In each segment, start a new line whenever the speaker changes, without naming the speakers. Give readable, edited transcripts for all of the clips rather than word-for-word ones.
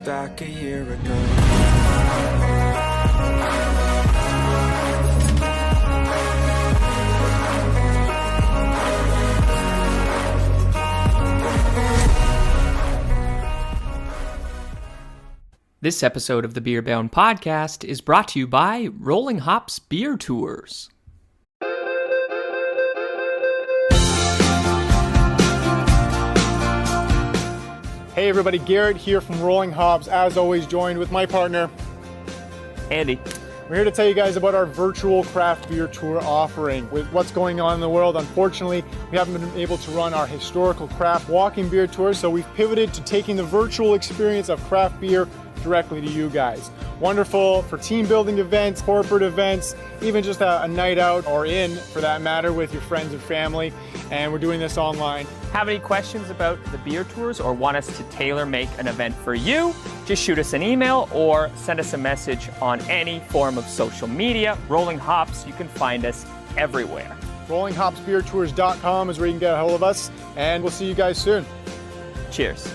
back a year ago.
This episode of the Beer Bound Podcast is brought to you by Rolling Hops Beer Tours.
Hey everybody, Garrett here from Rolling Hops, as always joined with my partner,
Andy.
We're here to tell you guys about our virtual craft beer tour offering. With what's going on in the world, unfortunately, we haven't been able to run our historical craft walking beer tour, so we've pivoted to taking the virtual experience of craft beer directly to you guys. Wonderful for team building events, corporate events, even just a night out or in, for that matter, with your friends and family. And we're doing this online.
Have any questions about the beer tours or want us to tailor make an event for you? Just shoot us an email or send us a message on any form of social media. Rolling Hops, you can find us everywhere.
RollingHopsBeerTours.com is where you can get a hold of us, and we'll see you guys soon.
Cheers.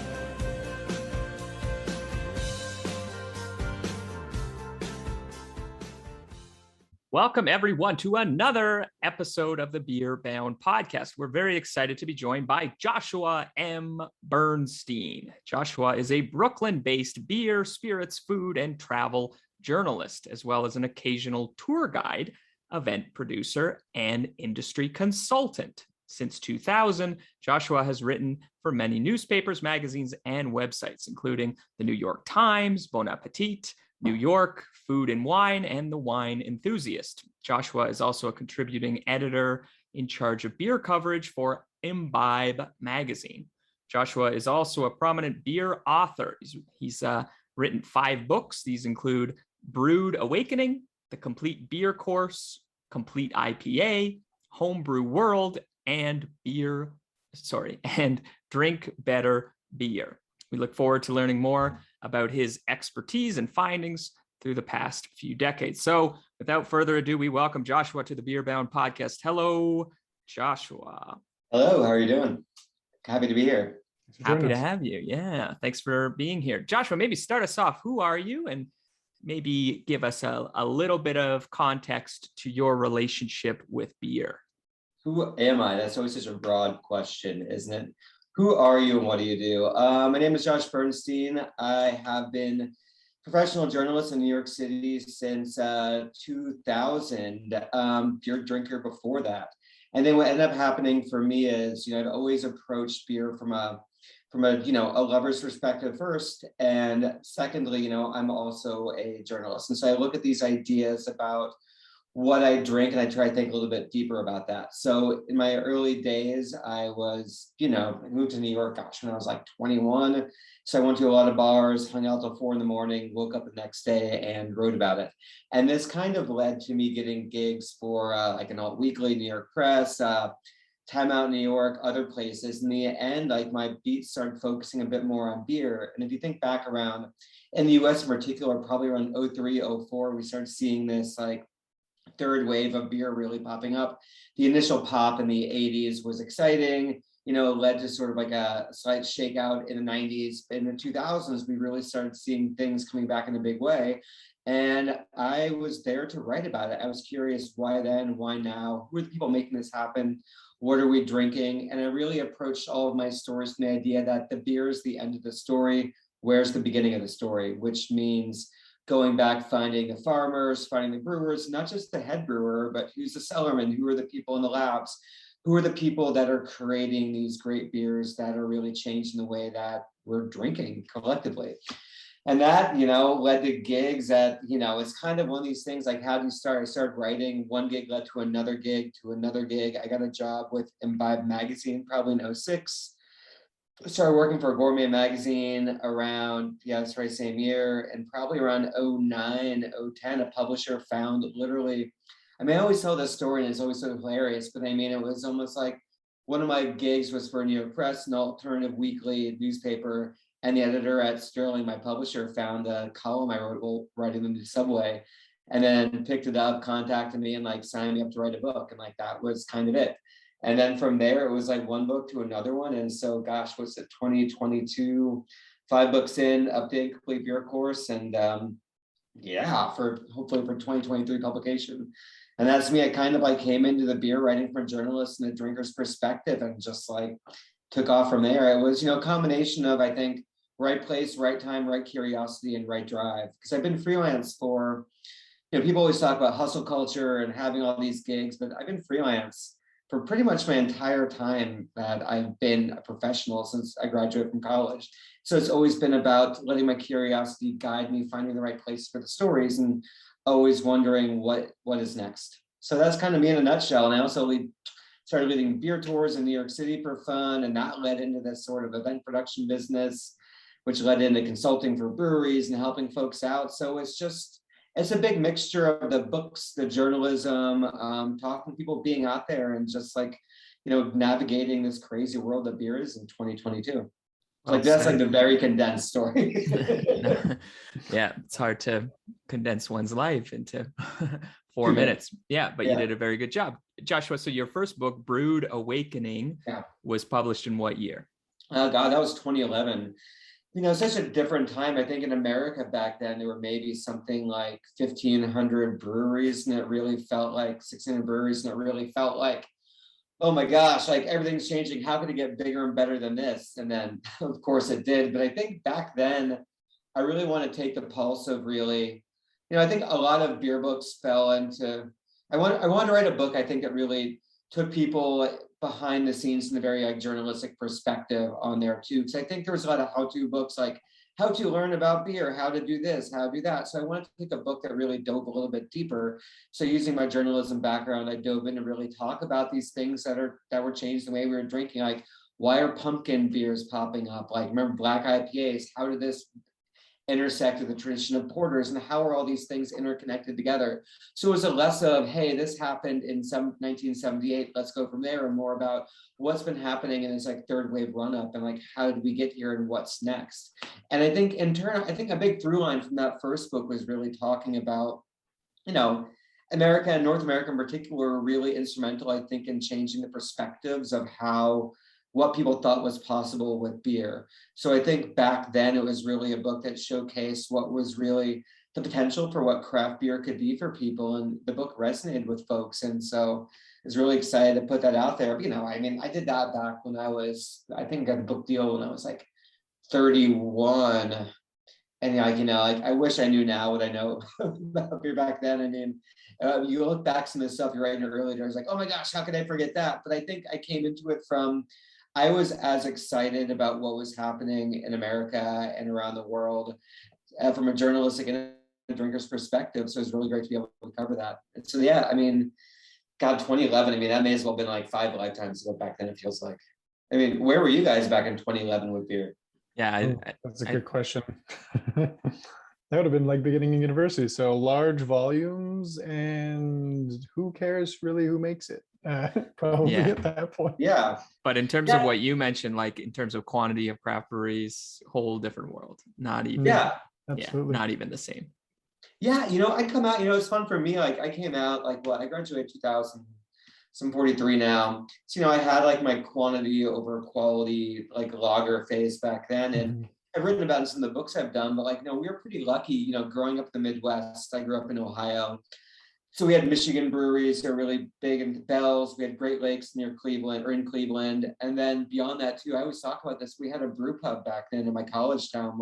Welcome, everyone, to another episode of the Beer Bound Podcast. We're very excited to be joined by Joshua M. Bernstein. Joshua is a Brooklyn-based beer, spirits, food, and travel journalist, as well as an occasional tour guide, event producer, and industry consultant. Since 2000, Joshua has written for many newspapers, magazines, and websites, including the New York Times, Bon Appetit, New York, Food and Wine, and The Wine Enthusiast. Joshua is also a contributing editor in charge of beer coverage for Imbibe magazine. Joshua is also a prominent beer author. He's written 5 books. These include Brewed Awakening, The Complete Beer Course, Complete IPA, Homebrew World, and Drink Better Beer. We look forward to learning more about his expertise and findings through the past few decades. So without further ado, we welcome Joshua to the Beer Bound Podcast. Hello, Joshua.
Hello, how are you doing? Happy to be here.
Happy to have you. Yeah, thanks for being here. Joshua, maybe start us off. Who are you? And maybe give us a little bit of context to your relationship with beer.
Who am I? That's always such a broad question, isn't it? Who are you and what do you do? My name is Josh Bernstein. I have been a professional journalist in New York City since 2000, beer drinker before that. And then what ended up happening for me is, I've always approached beer from a lover's perspective first. And secondly, I'm also a journalist. And so I look at these ideas about what I drink, and I try to think a little bit deeper about that. So in my early days, I was, I moved to New York, when I was like 21. So I went to a lot of bars, hung out till 4 a.m, woke up the next day and wrote about it. And this kind of led to me getting gigs for like an alt weekly, New York Press, Time Out New York, other places. In the end, like my beats started focusing a bit more on beer. And if you think back around in the US in particular, probably around 03, 04, we started seeing this like third wave of beer really popping up. The initial pop in the 80s was exciting, led to sort of like a slight shakeout in the 90s. In the 2000s, we really started seeing things coming back in a big way. And I was there to write about it. I was curious, why then, why now? Who are the people making this happen? What are we drinking? And I really approached all of my stories from the idea that the beer is the end of the story. Where's the beginning of the story? Which means going back, finding the farmers, finding the brewers, not just the head brewer, but who's the cellarman, who are the people in the labs, who are the people that are creating these great beers that are really changing the way that we're drinking collectively. And that, led to gigs that, it's kind of one of these things like, how do you start? I started writing, one gig led to another gig, I got a job with Imbibe magazine, probably in 06. I started working for a gourmet magazine around, same year, and probably around 09, 010, a publisher found literally, I always tell this story and it's always so hilarious, but it was almost like one of my gigs was for New York Press, an alternative weekly newspaper, and the editor at Sterling, my publisher, found a column I wrote while riding in the subway, and then picked it up, contacted me, and like signed me up to write a book, and like that was kind of it. And then from there, it was like one book to another one. And so, gosh, what's it, 2022, 5 books in, update complete beer course, and for hopefully for 2023 publication. And that's me. I kind of like came into the beer writing from a journalist and a drinker's perspective, and just like took off from there. It was, a combination of, I think, right place, right time, right curiosity, and right drive. Because I've been freelance for, people always talk about hustle culture and having all these gigs, but I've been freelance for pretty much my entire time that I've been a professional since I graduated from college. So it's always been about letting my curiosity guide me, finding the right place for the stories, and always wondering what is next. So that's kind of me in a nutshell. And I also started leading beer tours in New York City for fun, and that led into this sort of event production business, which led into consulting for breweries and helping folks out. So it's a big mixture of the books, the journalism, talking to people, being out there, and just like, navigating this crazy world that beer is in 2022. Like that's like the very condensed story.
Yeah, it's hard to condense one's life into 4 minutes. Yeah, but you did a very good job. Joshua, so your first book, Brewed Awakening, was published in what year?
God, that was 2011. Such a different time. I think in America back then, there were maybe something like 1,500 breweries, and it really felt like 600 breweries, and it really felt like, oh my gosh, like everything's changing. How can it get bigger and better than this? And then, of course, it did. But I think back then, I really want to take the pulse of really, I think a lot of beer books fell into, I wanted to write a book, I think, that really took people behind the scenes in a very like journalistic perspective on there too. Because I think there was a lot of how-to books, like how to learn about beer, how to do this, how to do that. So I wanted to take a book that really dove a little bit deeper. So using my journalism background, I dove in to really talk about these things that were changed the way we were drinking. Like, why are pumpkin beers popping up? Like, remember black IPAs? How did this intersect with the tradition of porters, and how are all these things interconnected together? So it was a less of, hey, this happened in 1978, let's go from there, and more about what's been happening in this like third wave run up, and like how did we get here and what's next. And I think in turn, I think a big through line from that first book was really talking about, America and North America in particular were really instrumental, I think, in changing the perspectives of what people thought was possible with beer. So I think back then it was really a book that showcased what was really the potential for what craft beer could be for people. And the book resonated with folks. And so I was really excited to put that out there. I did that back when I think got a book deal when I was like 31. And I wish I knew now what I know about beer back then. You look back some of the stuff you write in your early days, like, oh my gosh, how could I forget that? But I think I came into it I was as excited about what was happening in America and around the world from a journalistic and a drinker's perspective. So it was really great to be able to cover that. And so, God, 2011, that may as well have been like 5 lifetimes ago back then, it feels like. Where were you guys back in 2011 with beer?
Yeah,
that's a good question. That would have been like beginning of university. So large volumes, and who cares really who makes it? Probably at that point.
Yeah.
But in terms of what you mentioned, like in terms of quantity of craft breweries, whole different world. Not even.
Yeah, absolutely.
Not even the same.
Yeah, I come out, it's fun for me. Like I came out I graduated 2000. So I'm 43 now. So, I had like my quantity over quality, like lager phase back then. And I've written about it in some of the books I've done, but we were pretty lucky, growing up in the Midwest. I grew up in Ohio. So we had Michigan breweries that are really big in Bells. We had Great Lakes near Cleveland or in Cleveland. And then beyond that too, I always talk about this. We had a brew pub back then in my college town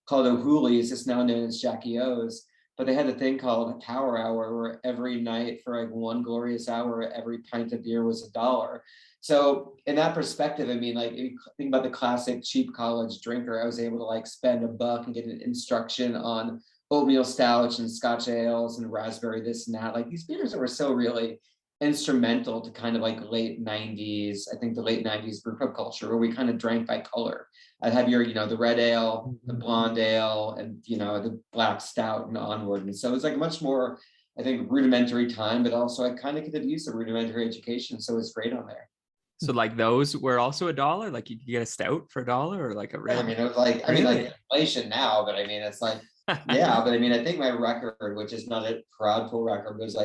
called O'Hooley's. It's now known as Jackie O's. But they had a thing called a power hour where every night for like one glorious hour, every pint of beer was $1. So in that perspective, if you think about the classic cheap college drinker, I was able to spend $1 and get an instruction on oatmeal stouts and Scotch ales and raspberry this and that. These beers that were so really instrumental to kind of late 90s, I think the late 90s brew pub culture, where we kind of drank by color. I'd have your, the red ale, the blonde ale, and, the black stout and onward. And so it was much more, I think, rudimentary time, but also I kind of could have used a rudimentary education. So it's great on there.
So those were also $1? You could get a stout for $1 or a red?
It was inflation now, but it's yeah, but I think my record, which is not a proudful record, was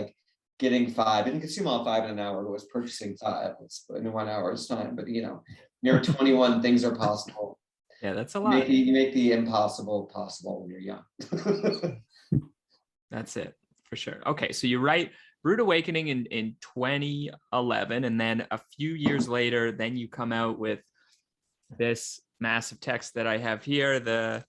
getting 5. I didn't consume all 5 in an hour, but was purchasing 5 in 1 hour's time. But near 21, things are possible.
Yeah, that's a
You
lot.
you make the impossible possible when you're young.
That's it for sure. Okay, so you write Brewed Awakening in 2011, and then a few years later, then you come out with this massive text that I have here, the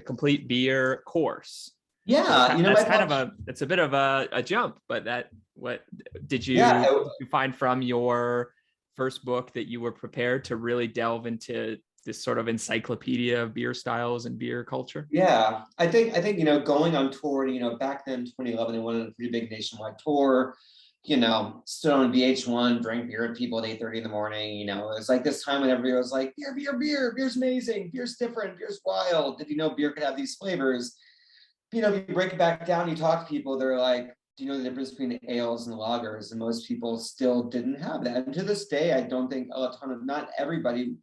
complete beer course.
Yeah,
So
you know,
that's
my
kind of
publisher.
it's a bit of a jump, but what did
Yeah,
you find from your first book that you were prepared to really delve into this sort of encyclopedia of beer styles and beer culture?
yeah. You know, going on tour, you know, back then 2011, they went on a pretty big nationwide tour. You know, stood on VH1, drank beer with people at 8:30 in the morning. You know, it was like this time when everybody was like, beer, beer, beer, beer's amazing, beer's different, beer's wild. Did you know beer could have these flavors? You know, if you break it back down, you talk to people, they're like, do you know the difference between ales and lagers? And most people still didn't have that. And to this day, I don't think not everybody, you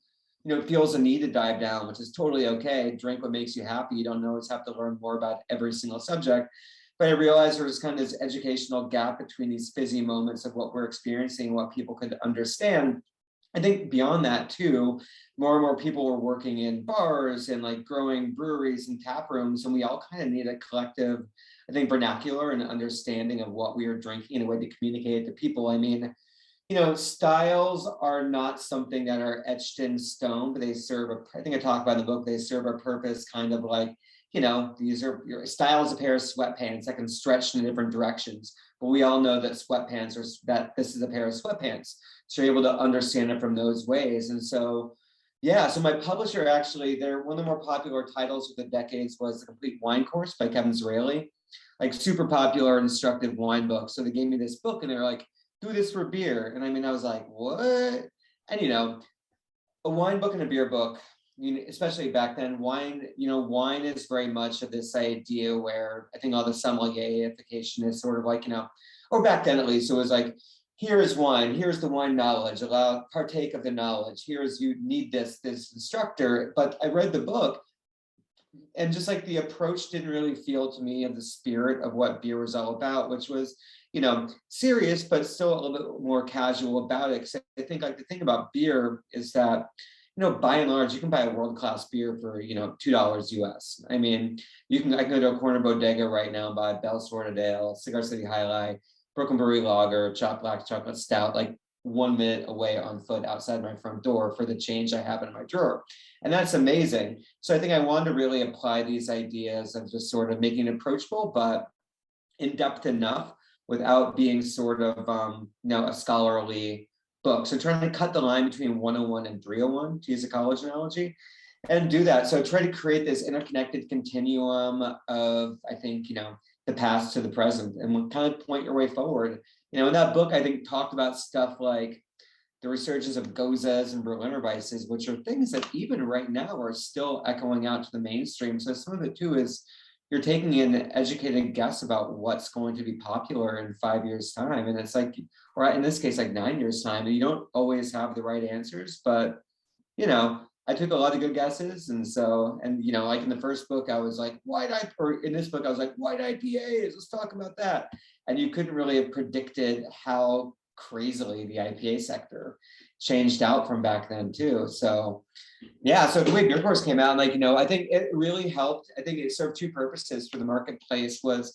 know, feels a need to dive down, which is totally okay. Drink what makes you happy. You don't always have to learn more about every single subject. But I realized there was kind of this educational gap between these fizzy moments of what we're experiencing, what people could understand. I think beyond that too, more and more people were working in bars and like growing breweries and tap rooms, and we all kind of need a collective, I think, vernacular and understanding of what we are drinking and a way to communicate it to people. I mean, you know, styles are not something that are etched in stone, but they serve I think I talk about in the book, they serve a purpose, kind of like, you know, these are your styles, a pair of sweatpants that can stretch in different directions. But we all know that that this is a pair of sweatpants. So you're able to understand it from those ways. And so, yeah, so my publisher actually, they're one of the more popular titles of the decades was The Complete Wine Course by Kevin Zraly, like super popular, instructive wine book. So they gave me this book and they're like, do this for beer. And I mean, I was like, what? And, you know, a wine book and a beer book, you know, especially back then, wine, you know, wine is very much of this idea where I think all the sommelierification is sort of like, you know, or back then at least, it was like, here is wine, here's the wine knowledge, partake of the knowledge. Here's, you need this instructor. But I read the book and just like the approach didn't really feel to me of the spirit of what beer was all about, which was, you know, serious, but still a little bit more casual about it. Because I think like the thing about beer is that, you know, by and large, you can buy a world-class beer for, you know, $2 US. I mean, I can go to a corner bodega right now and buy Bell Sorted Ale, Cigar City High Life, Brooklyn Brewery Lager, Black Chocolate Stout, like 1 minute away on foot outside my front door for the change I have in my drawer. And that's amazing. So I think I wanted to really apply these ideas of just sort of making it approachable, but in depth enough without being sort of, you know, a scholarly book. So trying to cut the line between 101 and 301, to use a college analogy, and do that. So try to create this interconnected continuum of, I think, you know, the past to the present and kind of point your way forward. You know, in that book, I think talked about stuff like the resurgence of Gozas and Berliner Weisses, which are things that even right now are still echoing out to the mainstream. So some of it too is you're taking an educated guess about what's going to be popular in 5 years' time. And it's like, or in this case, like 9 years' time, and you don't always have the right answers, but you know, I took a lot of good guesses. And so, and you know, like in the first book, I was like, or in this book, I was like, white IPAs, let's talk about that. And you couldn't really have predicted how crazily the IPA sector changed out from back then too. So yeah, so the way Beer Course came out, like, you know, I think it really helped. I think it served two purposes for the marketplace. Was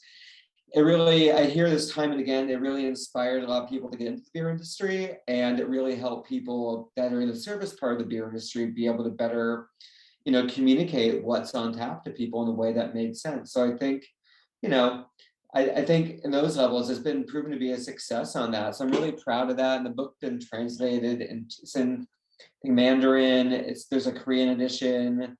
it really, I hear this time and again, it really inspired a lot of people to get into the beer industry, and it really helped people that are in the service part of the beer industry be able to better, you know, communicate what's on tap to people in a way that made sense. So I think, you know, I think in those levels, it's been proven to be a success on that. So I'm really proud of that. And the book's been translated and it's in Mandarin. There's a Korean edition,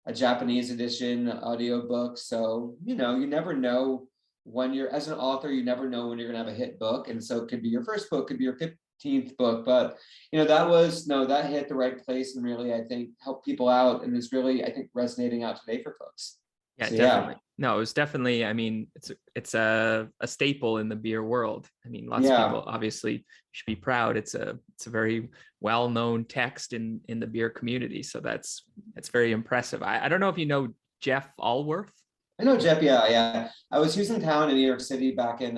a Japanese edition, audiobook. So, you know, you never know when you're, as an author, you never know when you're gonna have a hit book. And so it could be your first book, could be your 15th book. But, you know, that hit the right place and really, I think, helped people out and is really, I think, resonating out today for folks.
Yeah,
So,
definitely.
yeah.
No, it was definitely, I mean, it's a staple in the beer world. I mean, lots of
Yeah.
people obviously should be proud. It's a very well-known text in the beer community. So that's very impressive. I don't know if you know Jeff Allworth.
I know Jeff, yeah. I was in town in New York City back in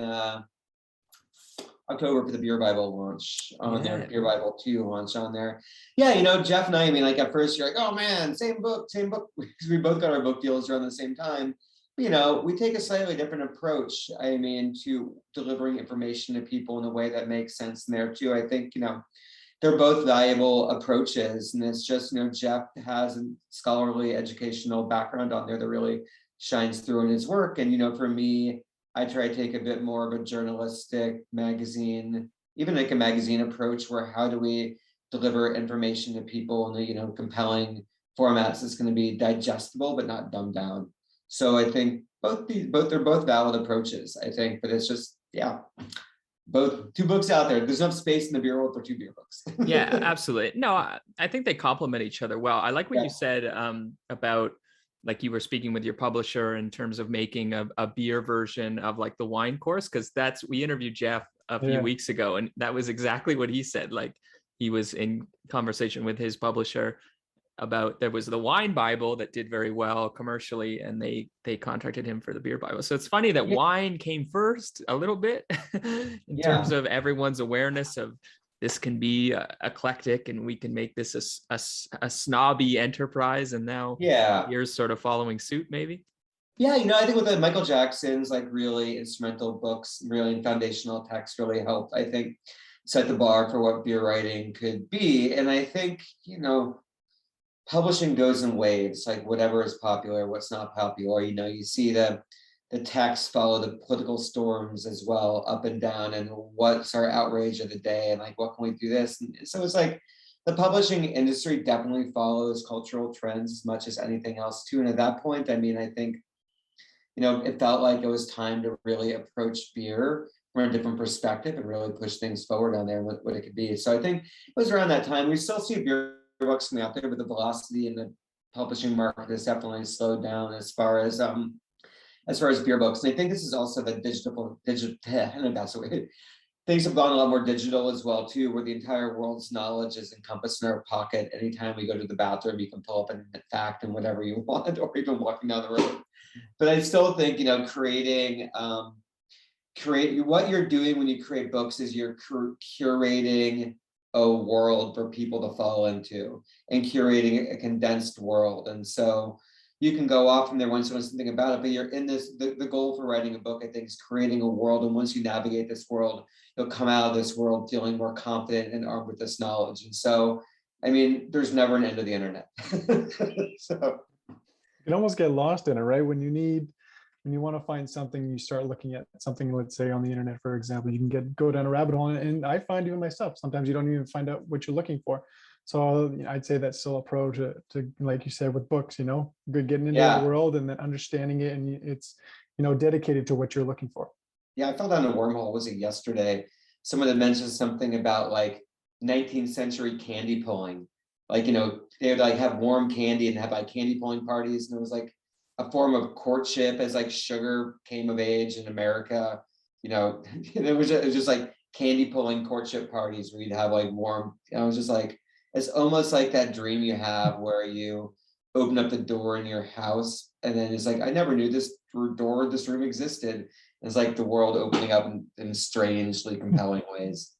October for the Beer Bible launch on
Yeah.
there, Beer Bible 2 launch on there. Yeah, you know, Jeff and I mean, like at first you're like, oh man, same book, because we both got our book deals around the same time. But, you know, we take a slightly different approach, I mean, to delivering information to people in a way that makes sense in there too. I think, you know, they're both valuable approaches, and it's just, you know, Jeff has a scholarly educational background on there that really shines through in his work. And, you know, for me, I try to take a bit more of a journalistic magazine, even like a magazine approach, where how do we deliver information to people in a, you know, compelling formats that's going to be digestible but not dumbed down. So I think they're both valid approaches, I think, but it's just, yeah, both two books out there. There's enough space in the beer world for 2 beer books.
Yeah, absolutely. No, I think they complement each other well. I like what you said about, like, you were speaking with your publisher in terms of making a beer version of like the wine course, because we interviewed Jeff a few weeks ago, and that was exactly what he said. Like, he was in conversation with his publisher about, there was the wine Bible that did very well commercially, and they contracted him for the beer Bible. So it's funny that wine came first a little bit in terms of everyone's awareness of this can be eclectic, and we can make this a snobby enterprise. And now beer's sort of following suit, maybe.
Yeah, you know, I think with the Michael Jackson's like really instrumental books, really foundational texts really helped, I think, set the bar for what beer writing could be. And I think, you know, publishing goes in waves, like whatever is popular, what's not popular. You know, you see the texts follow the political storms as well, up and down, and what's our outrage of the day, and like what can we do this? And so it's like the publishing industry definitely follows cultural trends as much as anything else too. And at that point, I mean, I think, you know, it felt like it was time to really approach beer from a different perspective and really push things forward on there, what it could be. So I think it was around that time. We still see beer books coming out there, but the velocity in the publishing market has definitely slowed down as far as beer books. And I think this is also the digital, I don't know, that's the way things have gone a lot more digital as well too, where the entire world's knowledge is encompassed in our pocket. Anytime we go to the bathroom, you can pull up a fact and whatever you want, or even walking down the road. But I still think, you know, create what you're doing when you create books is you're curating a world for people to fall into, and curating a condensed world. And so you can go off from there once you know something about it, but you're in this, the goal for writing a book, I think, is creating a world. And once you navigate this world, you'll come out of this world feeling more confident and armed with this knowledge. And so, I mean, there's never an end of the internet. So
you can almost get lost in it, right? When you want to find something, you start looking at something, let's say on the internet, for example, you can go down a rabbit hole. And I find even myself, sometimes you don't even find out what you're looking for. So I'd say that's still a pro to like you said, with books, you know, getting into the world and then understanding it. And it's, you know, dedicated to what you're looking for.
Yeah, I fell down a wormhole, was it yesterday? Someone had mentioned something about like 19th century candy pulling. Like, you know, they would like have warm candy and have like candy pulling parties. And it was like a form of courtship as like sugar came of age in America. You know, it was just like candy pulling courtship parties where you'd have like warm, I was just like, it's almost like that dream you have where you open up the door in your house and then it's like, I never knew this room existed. It's like the world opening up in strangely compelling ways.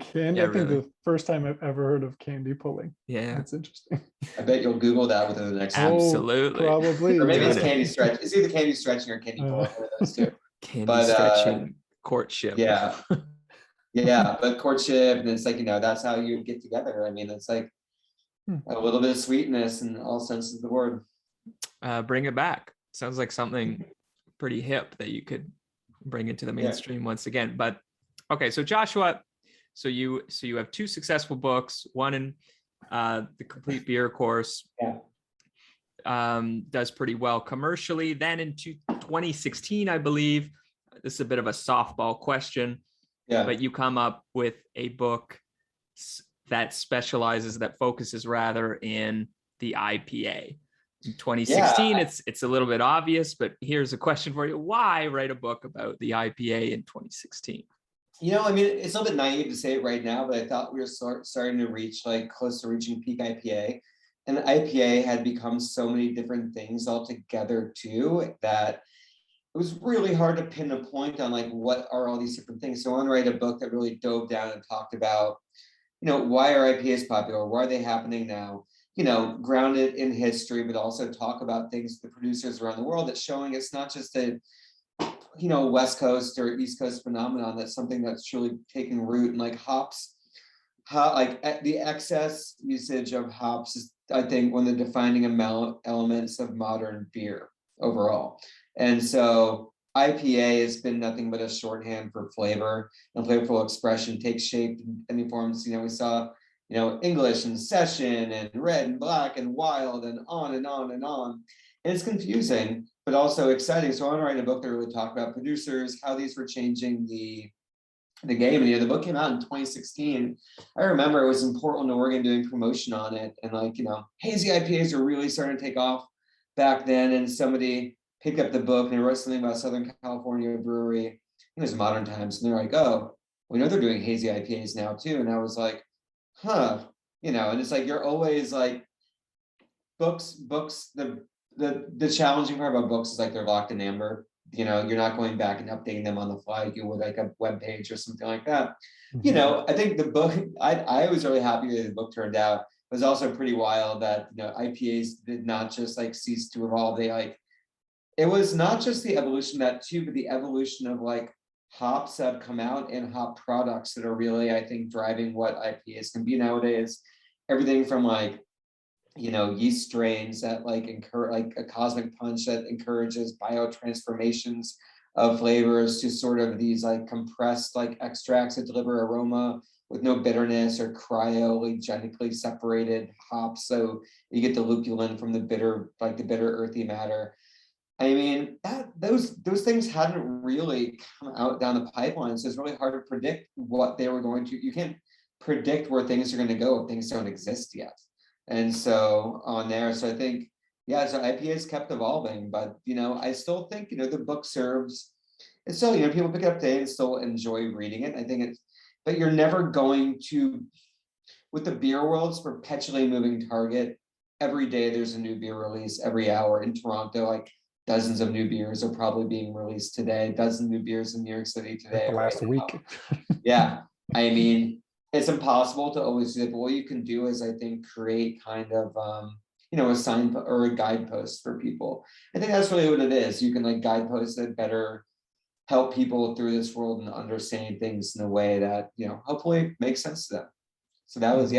Candy, I think the first time I've ever heard of candy pulling.
Yeah,
that's interesting.
I bet you'll Google that within the next
absolutely,
probably.
Or maybe it's candy stretch. It's either candy stretching or candy pulling. One of those two.
Candy stretching courtship.
Yeah, yeah, but courtship, and it's like, you know, that's how you get together. I mean, it's like a little bit of sweetness in all senses of the word.
Bring it back. Sounds like something pretty hip that you could bring into the mainstream once again. But okay, so Joshua, so you have 2 successful books, one in the Complete Beer Course, does pretty well commercially. Then in 2016, I believe, this is a bit of a softball question, but you come up with a book that focuses rather in the IPA. In 2016, it's a little bit obvious, but here's a question for you. Why write a book about the IPA in 2016?
You know, I mean, it's a little bit naive to say it right now, but I thought we were starting to reach like close to reaching peak IPA. And IPA had become so many different things altogether too, that was really hard to pin a point on like what are all these different things. So I want to write a book that really dove down and talked about, why are IPAs popular? Why are they happening now? Grounded in history, but also talk about things, the producers around the world, that's showing it's not just a, West Coast or East Coast phenomenon. That's something that's truly taking root. And like hops, the excess usage of hops is, I think, one of the defining elements of modern beer overall. And so IPA has been nothing but a shorthand for flavor, and flavorful expression takes shape in any forms. We saw, English and session and red and black and wild and on and on and on. And it's confusing, but also exciting. So I want to write a book that really talk about producers, how these were changing the game. And the book came out in 2016. I remember I was in Portland, Oregon, doing promotion on it, and hazy IPAs were really starting to take off back then. And somebody picked up the book and they wrote something about Southern California brewery. It was Modern Times, and they're like, "Oh, we know they're doing hazy IPAs now too." And I was like, "Huh," And it's like you're always like, books. The challenging part about books is like they're locked in amber. You're not going back and updating them on the fly like you would like a web page or something like that. I think the book, I was really happy that the book turned out. It was also pretty wild that, IPAs did not just like cease to evolve. It was not just the evolution of that too, but the evolution of like hops that have come out and hop products that are really, I think, driving what IPAs can be nowadays. Everything from like, yeast strains that like encourage, like a cosmic punch that encourages biotransformations of flavors, to sort of these like compressed like extracts that deliver aroma with no bitterness, or cryogenically separated hops, so you get the lupulin from the bitter, like the bitter earthy matter. I mean, those things hadn't really come out down the pipeline, so it's really hard to predict what they were going to. You can't predict where things are going to go if things don't exist yet. And so on there, so I think, so IPAs kept evolving, but, I still think, the book serves, it's still, people pick it up today and still enjoy reading it. I think but you're never going to, with the beer world, it's perpetually moving target. Every day there's a new beer release, every hour in Toronto, like dozens of new beers are probably being released today, dozens of new beers in New York City today.
Last week.
Yeah, I mean, it's impossible to always do it, but what you can do is, I think, create kind of, a sign or a guidepost for people. I think that's really what it is. You can like guideposts that better help people through this world and understand things in a way that, hopefully makes sense to them. So that was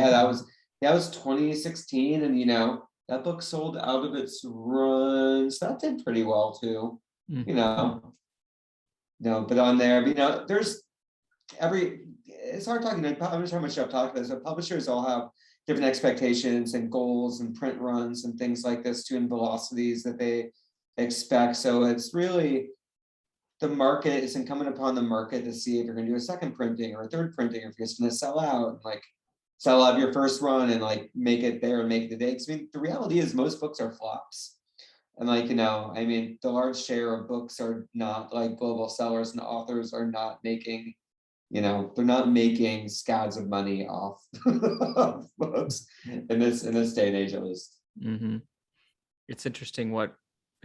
2016. And, that book sold out of its runs. That did pretty well too, but on there, there's it's hard talking. I'm just how much I've talked about this, but publishers all have different expectations and goals and print runs and things like this too, and velocities that they expect. So it's really the market. It's incumbent upon the market to see if you're going to do a second printing or a third printing, or if you're just going to sell out, like sell out your first run and like make it there and make it the day. Because I mean, the reality is most books are flops. And like, I mean, the large share of books are not like global sellers, and authors are not making, they're not making scads of money off of books in this day and age, at least.
It's interesting what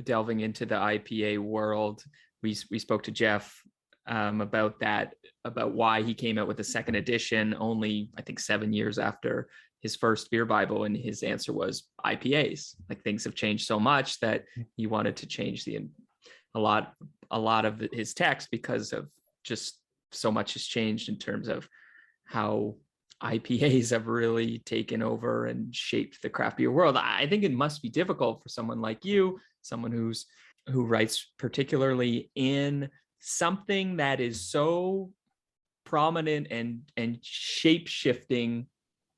delving into the IPA world. We spoke to Jeff about that, about why he came out with the second edition only, I think, 7 years after his first beer Bible, and his answer was IPAs. Like, things have changed so much that he wanted to change a lot of his text, because of just so much has changed in terms of how IPAs have really taken over and shaped the craft beer world. I think it must be difficult for someone like you, someone who writes particularly in something that is so prominent and shape shifting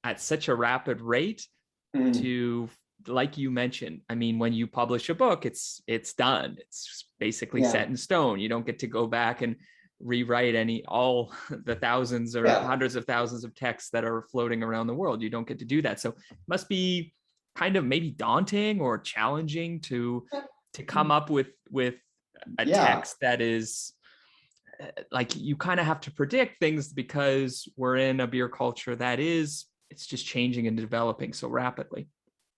at such a rapid rate, to, like you mentioned, I mean, when you publish a book, it's done. It's basically set in stone. You don't get to go back and rewrite all the thousands or hundreds of thousands of texts that are floating around the world. You don't get to do that. So it must be kind of maybe daunting or challenging to come up with a text that is like, you kind of have to predict things, because we're in a beer culture that it's just changing and developing so rapidly.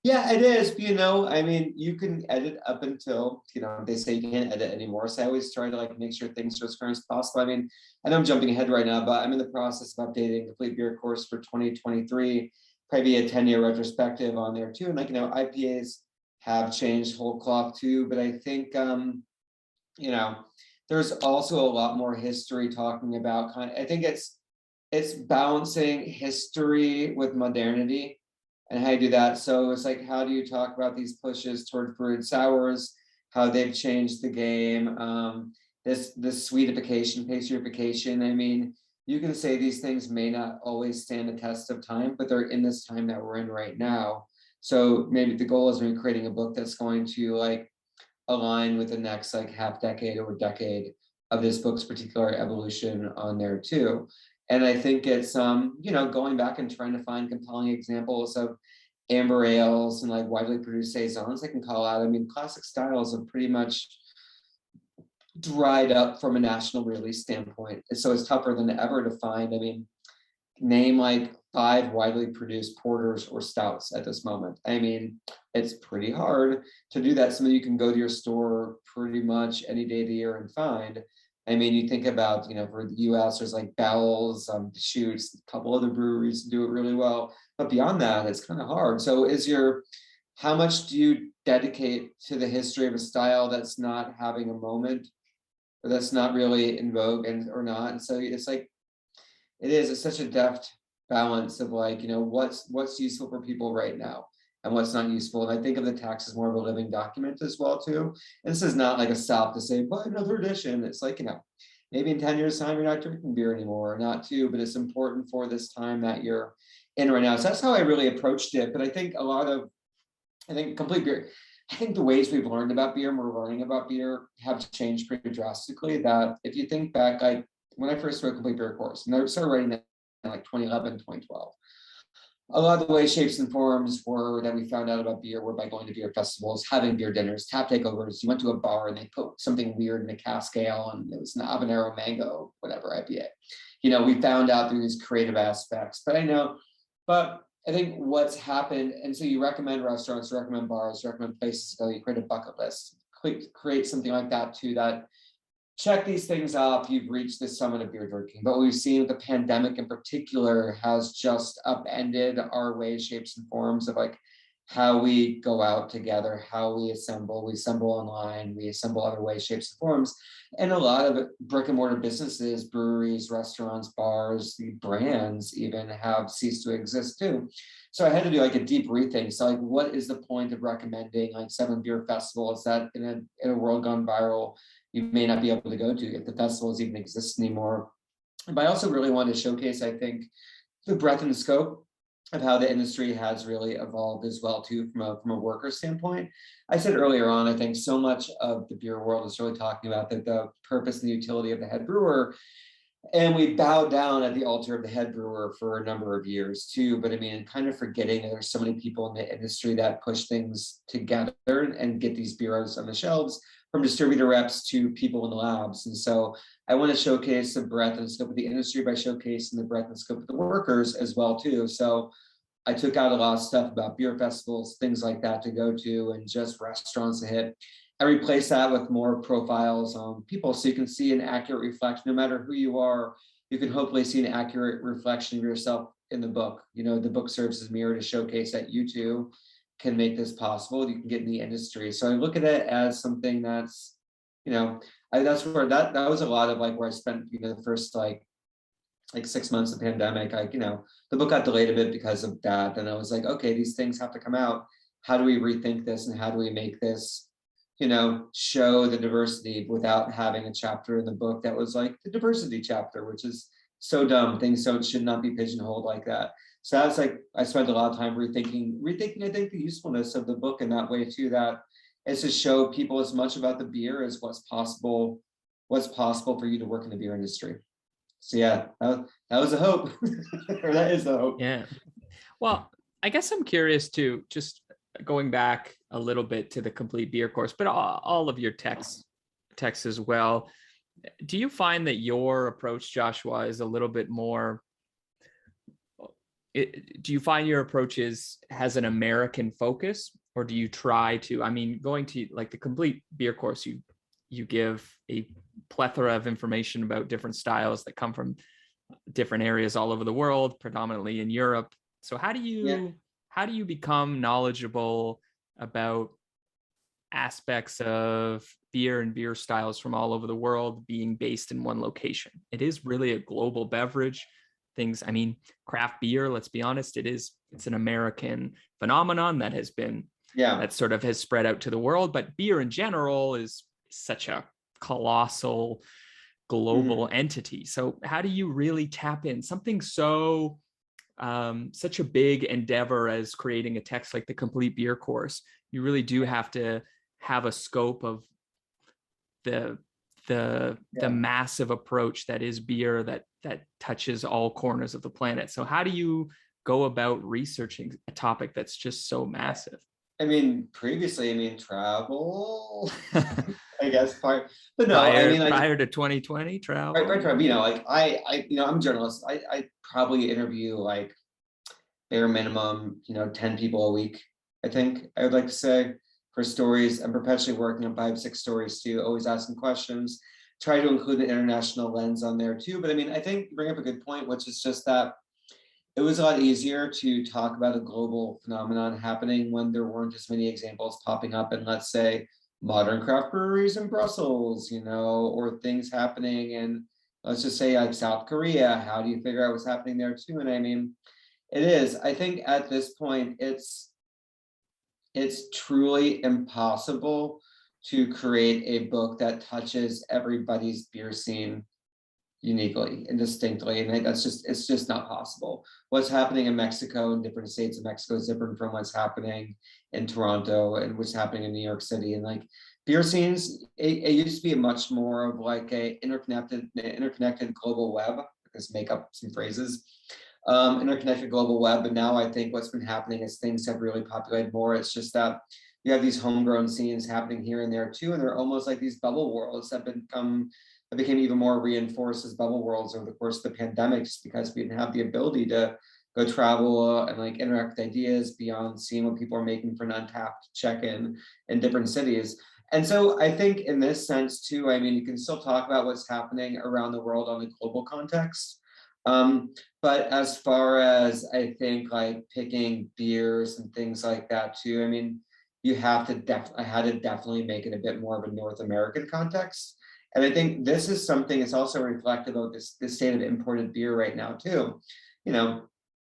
Yeah, it is. I mean, you can edit up until, they say you can't edit anymore. So I always try to like make sure things are as current as possible. I mean, I know I'm jumping ahead right now, but I'm in the process of updating the complete beer course for 2023, probably a 10-year retrospective on there too. And like, IPAs have changed whole cloth too, but I think, you know, there's also a lot more history talking about I think it's balancing history with modernity and how you do that. So it's like, how do you talk about these pushes toward brewed sours, how they've changed the game, this sweetification, pasteurification. I mean, you can say these things may not always stand the test of time, but they're in this time that we're in right now. So maybe the goal is we're creating a book that's going to like align with the next like half decade or decade of this book's particular evolution on there too. And I think it's going back and trying to find compelling examples of amber ales and like widely produced saisons I can call out. I mean, classic styles have pretty much dried up from a national release standpoint. So it's tougher than ever to find. I mean, name like 5 widely produced porters or stouts at this moment. I mean, it's pretty hard to do that. Something you can go to your store pretty much any day of the year and find. I mean, you think about, for the US, there's like Bell's, Deschutes, a couple other breweries do it really well. But beyond that, it's kind of hard. So how much do you dedicate to the history of a style that's not having a moment or that's not really in vogue or not? And so it's like, it's such a deft balance of like, what's useful for people right now and what's not useful. And I think of the text as more of a living document as well too. And this is not like a stop to say, buy another edition. It's like, maybe in 10 years time, you're not drinking beer anymore or not too, but it's important for this time that you're in right now. So that's how I really approached it. But I think complete beer, I think the ways we've learned about beer and we're learning about beer have changed pretty drastically. That if you think back, like when I first wrote Complete Beer Course, and I started writing that in like 2011, 2012, a lot of the ways, shapes, and forms that we found out about beer were by going to beer festivals, having beer dinners, tap takeovers. You went to a bar and they put something weird in a cask ale and it was an habanero mango, whatever IPA. We found out through these creative aspects. But I think what's happened, and so you recommend restaurants, recommend bars, recommend places to go, you create a bucket list, create something like that too, that check these things off, you've reached the summit of beer drinking. But what we've seen with the pandemic in particular has just upended our ways, shapes, and forms of like how we go out together, how we assemble online, we assemble other ways, shapes, and forms. And a lot of brick and mortar businesses, breweries, restaurants, bars, the brands even have ceased to exist too. So I had to do like a deep rethink. So like, what is the point of recommending like 7 beer festivals that in a world gone viral, you may not be able to go to if the festivals even exist anymore? But I also really want to showcase, I think, the breadth and scope of how the industry has really evolved as well too, from a worker standpoint. I said earlier on, I think so much of the beer world is really talking about the purpose and the utility of the head brewer. And we bowed down at the altar of the head brewer for a number of years too. But I mean, kind of forgetting that there's so many people in the industry that push things together and get these beers on the shelves, from distributor reps to people in the labs. And so I want to showcase the breadth and scope of the industry by showcasing the breadth and scope of the workers as well too. So I took out a lot of stuff about beer festivals, things like that to go to, and just restaurants to hit. I replaced that with more profiles on people so you can see an accurate reflection. No matter who you are, you can hopefully see an accurate reflection of yourself in the book. The book serves as a mirror to showcase that you too can make this possible. You can get in the industry. So I look at it as something that's, that's where that was a lot of like where I spent, the first like 6 months of pandemic. The book got delayed a bit because of that. And I was like, okay, these things have to come out. How do we rethink this and how do we make this, show the diversity without having a chapter in the book that was like the diversity chapter, which is so dumb. Things should not be pigeonholed like that. So that's like, I spent a lot of time rethinking, I think, the usefulness of the book in that way too, that is to show people as much about the beer as what's possible for you to work in the beer industry. So yeah, that was a hope, or that is the hope.
Yeah. Well, I guess I'm curious too, just going back a little bit to the complete beer course, but all of your texts as well. Do you find that your approach, Joshua, is a little bit more do you find your approach has an American focus, or do you try to, I mean, going to like the complete beer course, you give a plethora of information about different styles that come from different areas all over the world, predominantly in Europe. So how do you become knowledgeable about aspects of beer and beer styles from all over the world being based in one location? It is really a global beverage. I mean, craft beer, let's be honest, it's an American phenomenon that that sort of has spread out to the world, but beer in general is such a colossal global entity. So how do you really tap in something so such a big endeavor as creating a text like the complete beer course? You really do have to have a scope of the massive approach that is beer that touches all corners of the planet. So how do you go about researching a topic that's just so massive?
I mean, previously, travel, I guess part, but no,
prior to 2020 travel.
Right, I'm a journalist. I probably interview like bare minimum, 10 people a week. I think I would like to say for stories. I'm perpetually working on 5-6 stories too, always asking questions, try to include an international lens on there too. But I mean, I think you bring up a good point, which is just that it was a lot easier to talk about a global phenomenon happening when there weren't as many examples popping up in, let's say, modern craft breweries in Brussels, or things happening in, let's just say, like South Korea. How do you figure out what's happening there too? And I mean, I think at this point, it's truly impossible to create a book that touches everybody's beer scene uniquely and distinctly, and it's just not possible. What's happening in Mexico and different states of Mexico is different from what's happening in Toronto and what's happening in New York City. And like beer scenes, it used to be much more of like a interconnected global web. Let's make up some phrases. Interconnected global web, but now I think what's been happening is things have really populated more. It's just that you have these homegrown scenes happening here and there too, and they're almost like these bubble worlds that became even more reinforced as bubble worlds over the course of the pandemic, just because we didn't have the ability to go travel and like interact with ideas beyond seeing what people are making for an untapped check-in different cities. And so I think in this sense too, I mean, you can still talk about what's happening around the world on a global context. But as far as I think like picking beers and things like that too, I mean, I had to definitely make it a bit more of a North American context. And I think this is something that's also reflective of this state of imported beer right now too.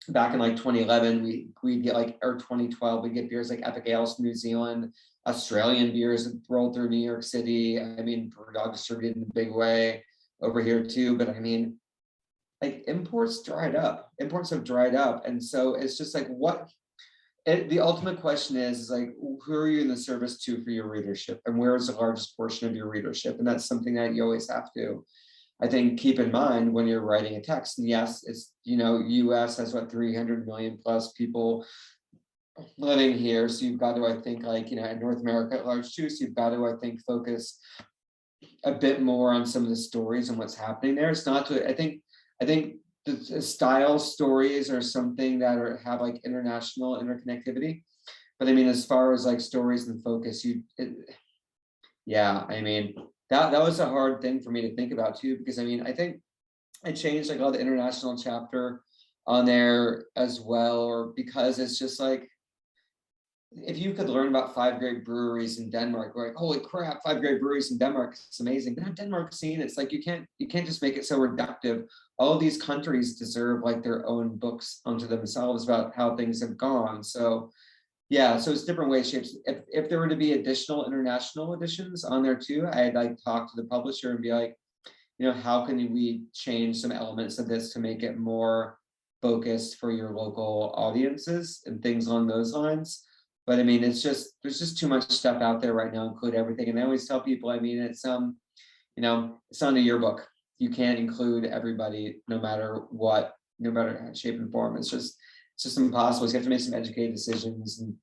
Back in like 2011, we get like, or 2012, we get beers like Epic Ales from New Zealand, Australian beers rolled through New York City. I mean, Brewdog distributed in a big way over here too. But I mean, like imports have dried up. And so it's just like the ultimate question is like, who are you in the service to for your readership, and where is the largest portion of your readership? And that's something that you always have to, I think, keep in mind when you're writing a text. And yes, it's, US has 300 million plus people living here. So you've got to, I think, like, in North America at large too. So you've got to, I think, focus a bit more on some of the stories and what's happening there. It's not to, I think the style stories are something that have like international interconnectivity. But I mean, as far as like stories and focus, I mean, that was a hard thing for me to think about too, because I mean, I think I changed like all the international chapter on there as well, or because it's just like, if you could learn about 5 great breweries in Denmark, like, holy crap, 5 great breweries in Denmark, it's amazing. But that Denmark scene, it's like you can't just make it so reductive. All of these countries deserve like their own books unto themselves about how things have gone. So yeah, so it's different ways, shapes. If there were to be additional international editions on there too, I'd like talk to the publisher and be like, how can we change some elements of this to make it more focused for your local audiences and things along those lines. But I mean, there's just too much stuff out there right now, include everything. And I always tell people, I mean, it's it's not a yearbook. You can't include everybody, no matter shape and form. It's just impossible. You have to make some educated decisions, and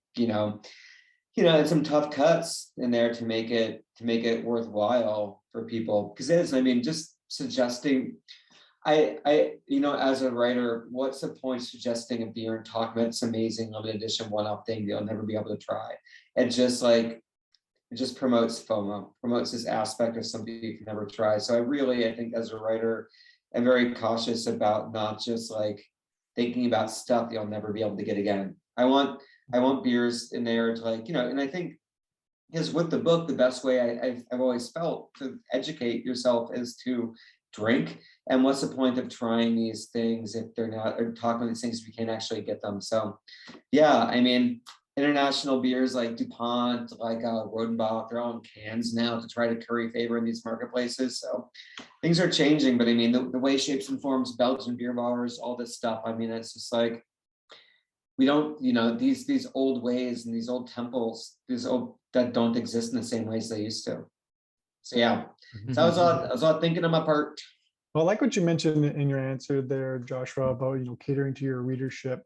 and some tough cuts in there to make it worthwhile for people. Because I mean, just suggesting, as a writer, what's the point of suggesting a beer and talking about this amazing limited edition one-off thing you'll never be able to try? It just promotes FOMO, promotes this aspect of something you can never try. So I think as a writer, I'm very cautious about not just like thinking about stuff you'll never be able to get again. I want beers in there to like, and I think is with the book, the best way I've always felt to educate yourself is to drink. And what's the point of trying these things if they're not, or talking about these things if you can't actually get them? So yeah, I mean, international beers like DuPont, like Rodenbach, they're all in cans now to try to curry favor in these marketplaces. So things are changing, but I mean, the way, shapes, and forms, Belgian beer bars, all this stuff. I mean, it's just like, we don't, these old ways and these old temples, that don't exist in the same ways they used to. So yeah, so I was all thinking on my part.
Well, I like what you mentioned in your answer there, Joshua, about catering to your readership,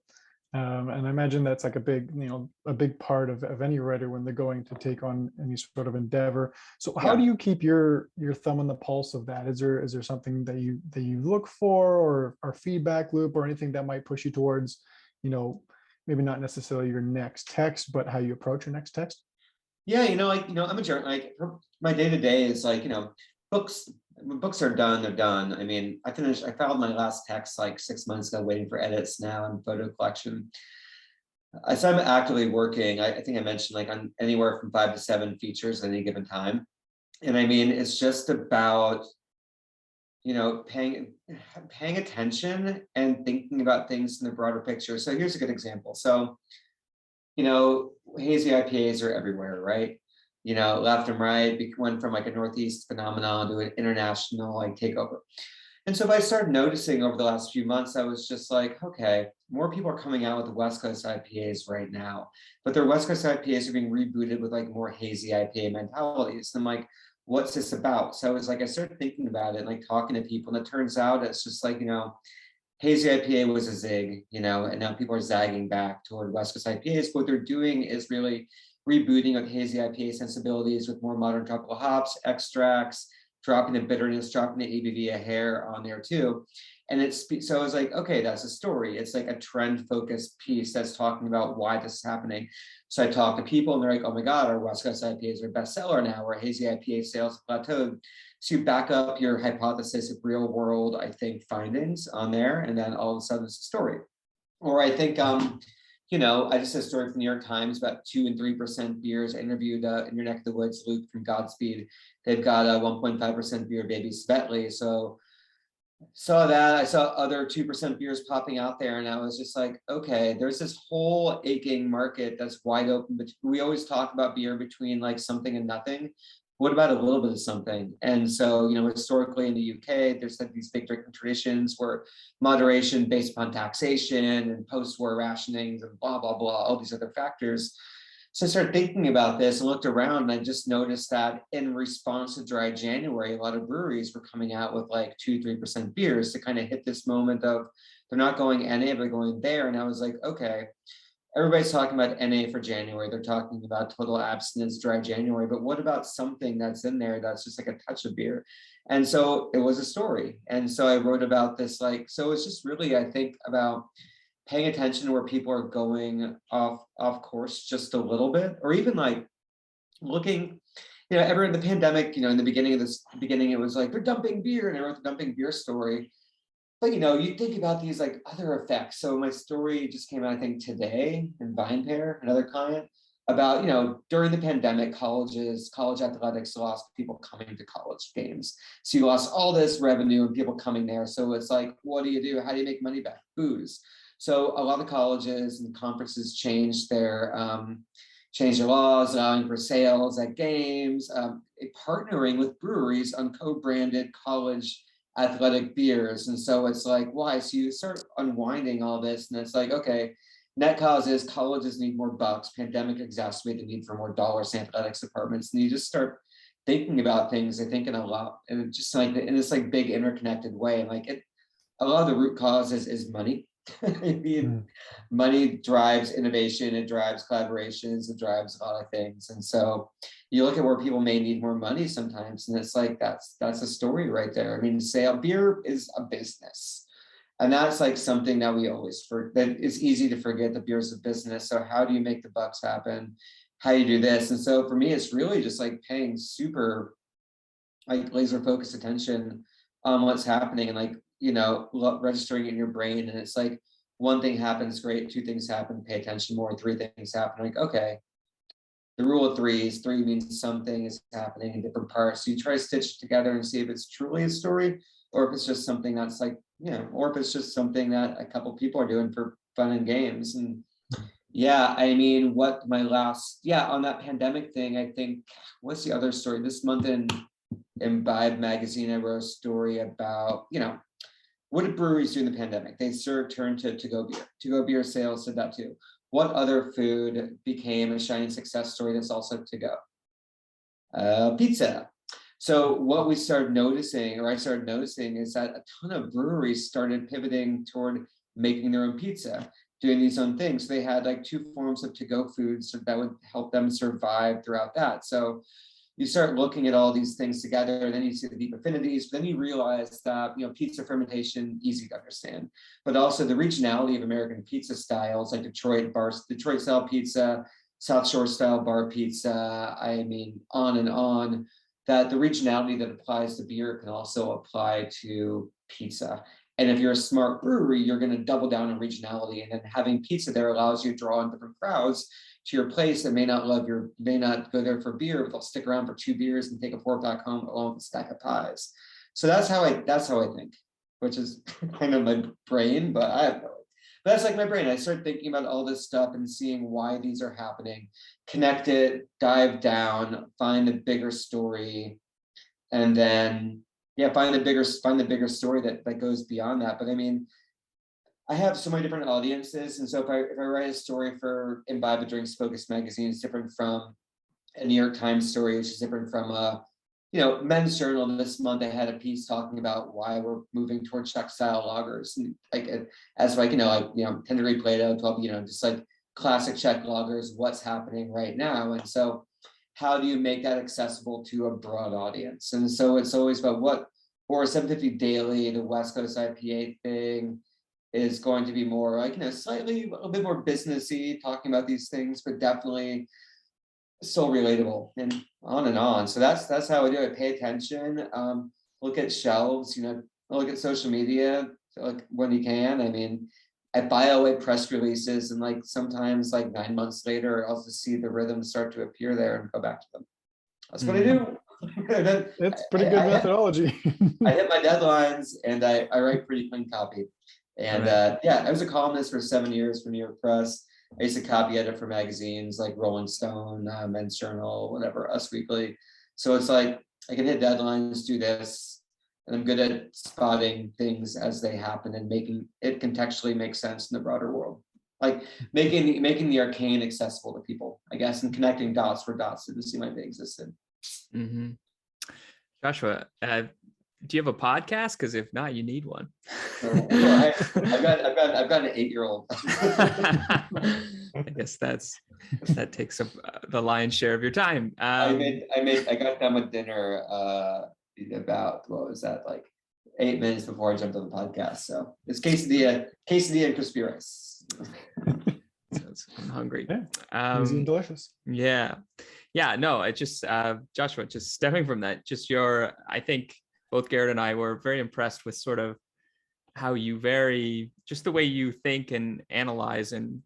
and I imagine that's like a big part of any writer when they're going to take on any sort of endeavor. So how do you keep your thumb on the pulse of that? Is there something that you look for, or feedback loop, or anything that might push you towards, maybe not necessarily your next text, but how you approach your next text?
Yeah, I'm a journalist. Like my day to day is like, books. When books are done, they're done. I mean, I filed my last text like 6 months ago, waiting for edits now and photo collection. So I'm actively working. I think I mentioned like on anywhere from 5 to 7 features at any given time. And I mean, it's just about, paying attention and thinking about things in the broader picture. So here's a good example. So, hazy IPAs are everywhere, right? Left and right, went from like a Northeast phenomenon to an international like takeover. And so if I started noticing over the last few months, I was just like, okay, more people are coming out with the West Coast IPAs right now, but their West Coast IPAs are being rebooted with like more hazy IPA mentalities. And I'm like, what's this about? So it was like, I started thinking about it, like talking to people, and it turns out it's just like, hazy IPA was a zig, and now people are zagging back toward West Coast IPAs. What they're doing is really rebooting of hazy IPA sensibilities with more modern tropical hops, extracts, dropping the bitterness, dropping the ABV a hair on there too. And so I was like, okay, that's a story. It's like a trend focused piece that's talking about why this is happening. So I talk to people and they're like, oh my God, our West Coast IPAs are bestseller now, our hazy IPA sales plateaued. So you back up your hypothesis of real world, I think, findings on there, and then all of a sudden it's a story. Or I think, I just did a story from the New York Times about 2% and 3% beers. I interviewed in your neck of the woods, Luke from Godspeed. They've got a 1.5% beer, Baby Svetli. So saw that. I saw other 2% beers popping out there, and I was just like, okay, there's this whole aching market that's wide open. But we always talk about beer between like something and nothing. What about a little bit of something? And so, historically in the UK, there's like these big drinking traditions where moderation based upon taxation and post-war rationings and blah, blah, blah, all these other factors. So I started thinking about this and looked around, and I just noticed that in response to dry January, a lot of breweries were coming out with like 2-3% beers to kind of hit this moment of they're not going NA, they're going there. And I was like, okay, everybody's talking about NA for January. They're talking about total abstinence, dry January. But what about something that's in there that's just like a touch of beer? And so it was a story. And so I wrote about this, so it's just really, I think, about paying attention to where people are going off course just a little bit, or even like looking, ever in the pandemic, in the beginning, it was like, they're dumping beer, and I wrote the dumping beer story. But you think about these like other effects. So my story just came out, I think, today in VinePair, another client, about during the pandemic, college athletics lost people coming to college games. So you lost all this revenue and people coming there. So it's like, what do you do? How do you make money back? Booze. So a lot of colleges and conferences changed their laws, allowing for sales at games, partnering with breweries on co-branded college athletic beers. And so it's like, why? So you start unwinding all this, and it's like, okay, net cause is colleges need more bucks, pandemic exacerbated the need for more dollars in athletics departments. And you just start thinking about things, I think, in a lot, and just like in this like big interconnected way. And like a lot of the root cause is money. I mean, money drives innovation, it drives collaborations, it drives a lot of things. And so you look at where people may need more money sometimes, and it's like that's a story right there. I mean, beer is a business. And that's like something that we always that it's easy to forget that beer is a business. So how do you make the bucks happen? How do you do this? And so for me, it's really just like paying super like laser focused attention on what's happening and like, registering it in your brain. And it's like one thing happens, great, two things happen, pay attention more, three things happen. Like, okay, the rule of three is three means something is happening in different parts. So you try to stitch it together and see if it's truly a story or if it's just something that's like, or if it's just something that a couple people are doing for fun and games. And yeah, I mean, on that pandemic thing, I think, what's the other story? This month in Imbibe magazine, I wrote a story about, what did breweries do in the pandemic? They turned to to-go beer. To-go beer sales did that too. What other food became a shining success story that's also to-go? Pizza. So what I started noticing is that a ton of breweries started pivoting toward making their own pizza, doing these own things. They had like two forms of to-go foods that would help them survive throughout that. So you start looking at all these things together, and then you see the deep affinities. Then you realize that pizza fermentation, easy to understand, but also the regionality of American pizza styles, like Detroit style pizza, South Shore style bar pizza. I mean, on and on. That the regionality that applies to beer can also apply to pizza. And if you're a smart brewery, you're going to double down on regionality, and then having pizza there allows you to draw in different crowds to your place that may not go there for beer, but they'll stick around for 2 beers and take a 4-pack home along with a stack of pies. So that's how I think, which is kind of my brain, but I have no idea. But that's like my brain. I start thinking about all this stuff and seeing why these are happening, connect it, dive down, find the bigger story, and then find the bigger story that goes beyond that. But I mean, I have so many different audiences, and so if I write a story for Imbibe Drinks Focus magazine, it's different from a New York Times story, which is different from a Men's Journal. This month I had a piece talking about why we're moving towards Czech style lagers, and like as like 10 degree Plato, 12, just like classic Czech lagers, what's happening right now. And so how do you make that accessible to a broad audience? And so it's always about or 750 Daily, the West Coast IPA thing, is going to be more like, slightly a little bit more businessy, talking about these things, but definitely still relatable, and on and on. So that's how I do it. Pay attention, look at shelves, look at social media, like when you can. I mean, I file away press releases, and like sometimes like 9 months later, I'll just see the rhythm start to appear there and go back to them. That's what I do.
It's pretty good methodology.
I hit my deadlines, and I write pretty clean copy. And I was a columnist for 7 years for New York Press. I used to copy edit for magazines like Rolling Stone, Men's Journal, whatever, Us Weekly. So it's like I can hit deadlines, do this, and I'm good at spotting things as they happen and making it contextually make sense in the broader world. Like making the arcane accessible to people, I guess, and connecting dots where dots didn't seem like they existed.
Mm-hmm. Joshua, do you have a podcast? Because if not, you need one.
I've got an 8-year-old.
I guess that takes up the lion's share of your time.
I got done with dinner about, what was that, like 8 minutes before I jumped on the podcast. So it's quesadilla and crispy rice.
I'm hungry.
Yeah, easy and delicious.
Yeah, no, it just Joshua, just stemming from that, I think both Garrett and I were very impressed with sort of how you just the way you think and analyze, and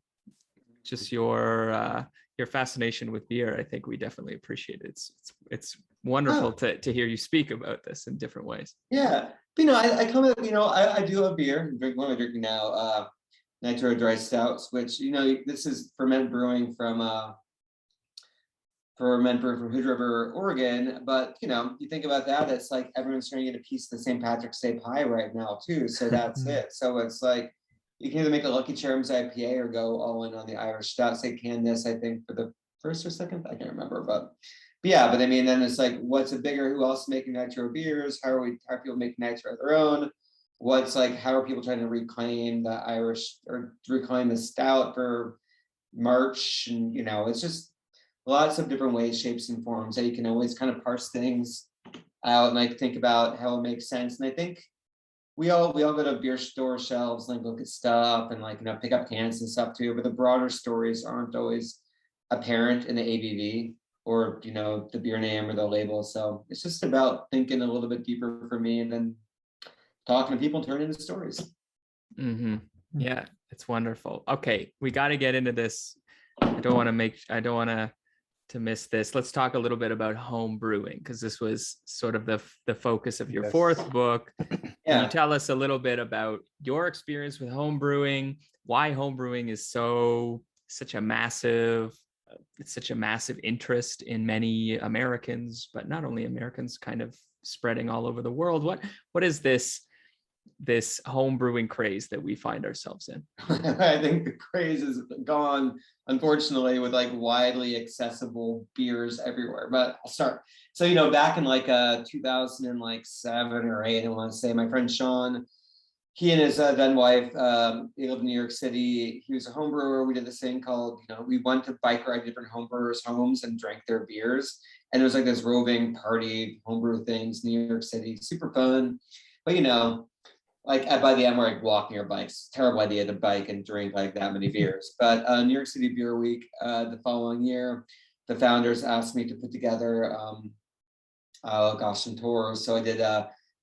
just your fascination with beer. I think we definitely appreciate it. It's wonderful to hear you speak about this in different ways.
Yeah, I come at, I do love beer. What am I drinking now? Nitro Dry Stouts, which this is ferment brewing from Hood River, Oregon. But you think about that, it's like everyone's trying to get a piece of the St. Patrick's Day pie right now too. So that's it. So it's like you can either make a Lucky Charms IPA or go all in on the Irish Stouts. They canned this, I think, for the first or second, I can't remember, but I mean, then it's like, what's a bigger? Who else is making nitro beers? How are people making nitro of their own? what's like, how are people trying to reclaim the Irish or reclaim the stout for March? And, it's just lots of different ways, shapes, and forms that you can always kind of parse things out and like think about how it makes sense. And I think we all go to beer store shelves and like look at stuff and like, pick up cans and stuff too, but the broader stories aren't always apparent in the ABV or, the beer name or the label. So it's just about thinking a little bit deeper for me and then talking to people and turning into stories.
Mm-hmm. Yeah, it's wonderful. Okay, we got to get into this. I don't want to miss this. Let's talk a little bit about home brewing, because this was sort of the focus of your fourth book.
Yeah.
Can you tell us a little bit about your experience with home brewing, why home brewing is such a massive interest in many Americans, but not only Americans, kind of spreading all over the world? What is this home brewing craze that we find ourselves in?
I think the craze is gone, unfortunately, with like widely accessible beers everywhere. But I'll start. So, back in like 2007 or 8, I want to say, my friend Sean, he and his then wife, they lived in New York City. He was a home brewer. We did this thing called, we went to bike ride different home brewers' homes and drank their beers. And it was like this roving party homebrew things, New York City, super fun. But like by the end, we're like walking our bikes. Terrible idea to bike and drink like that many beers. But New York City Beer Week, the following year, the founders asked me to put together, some tours. So I did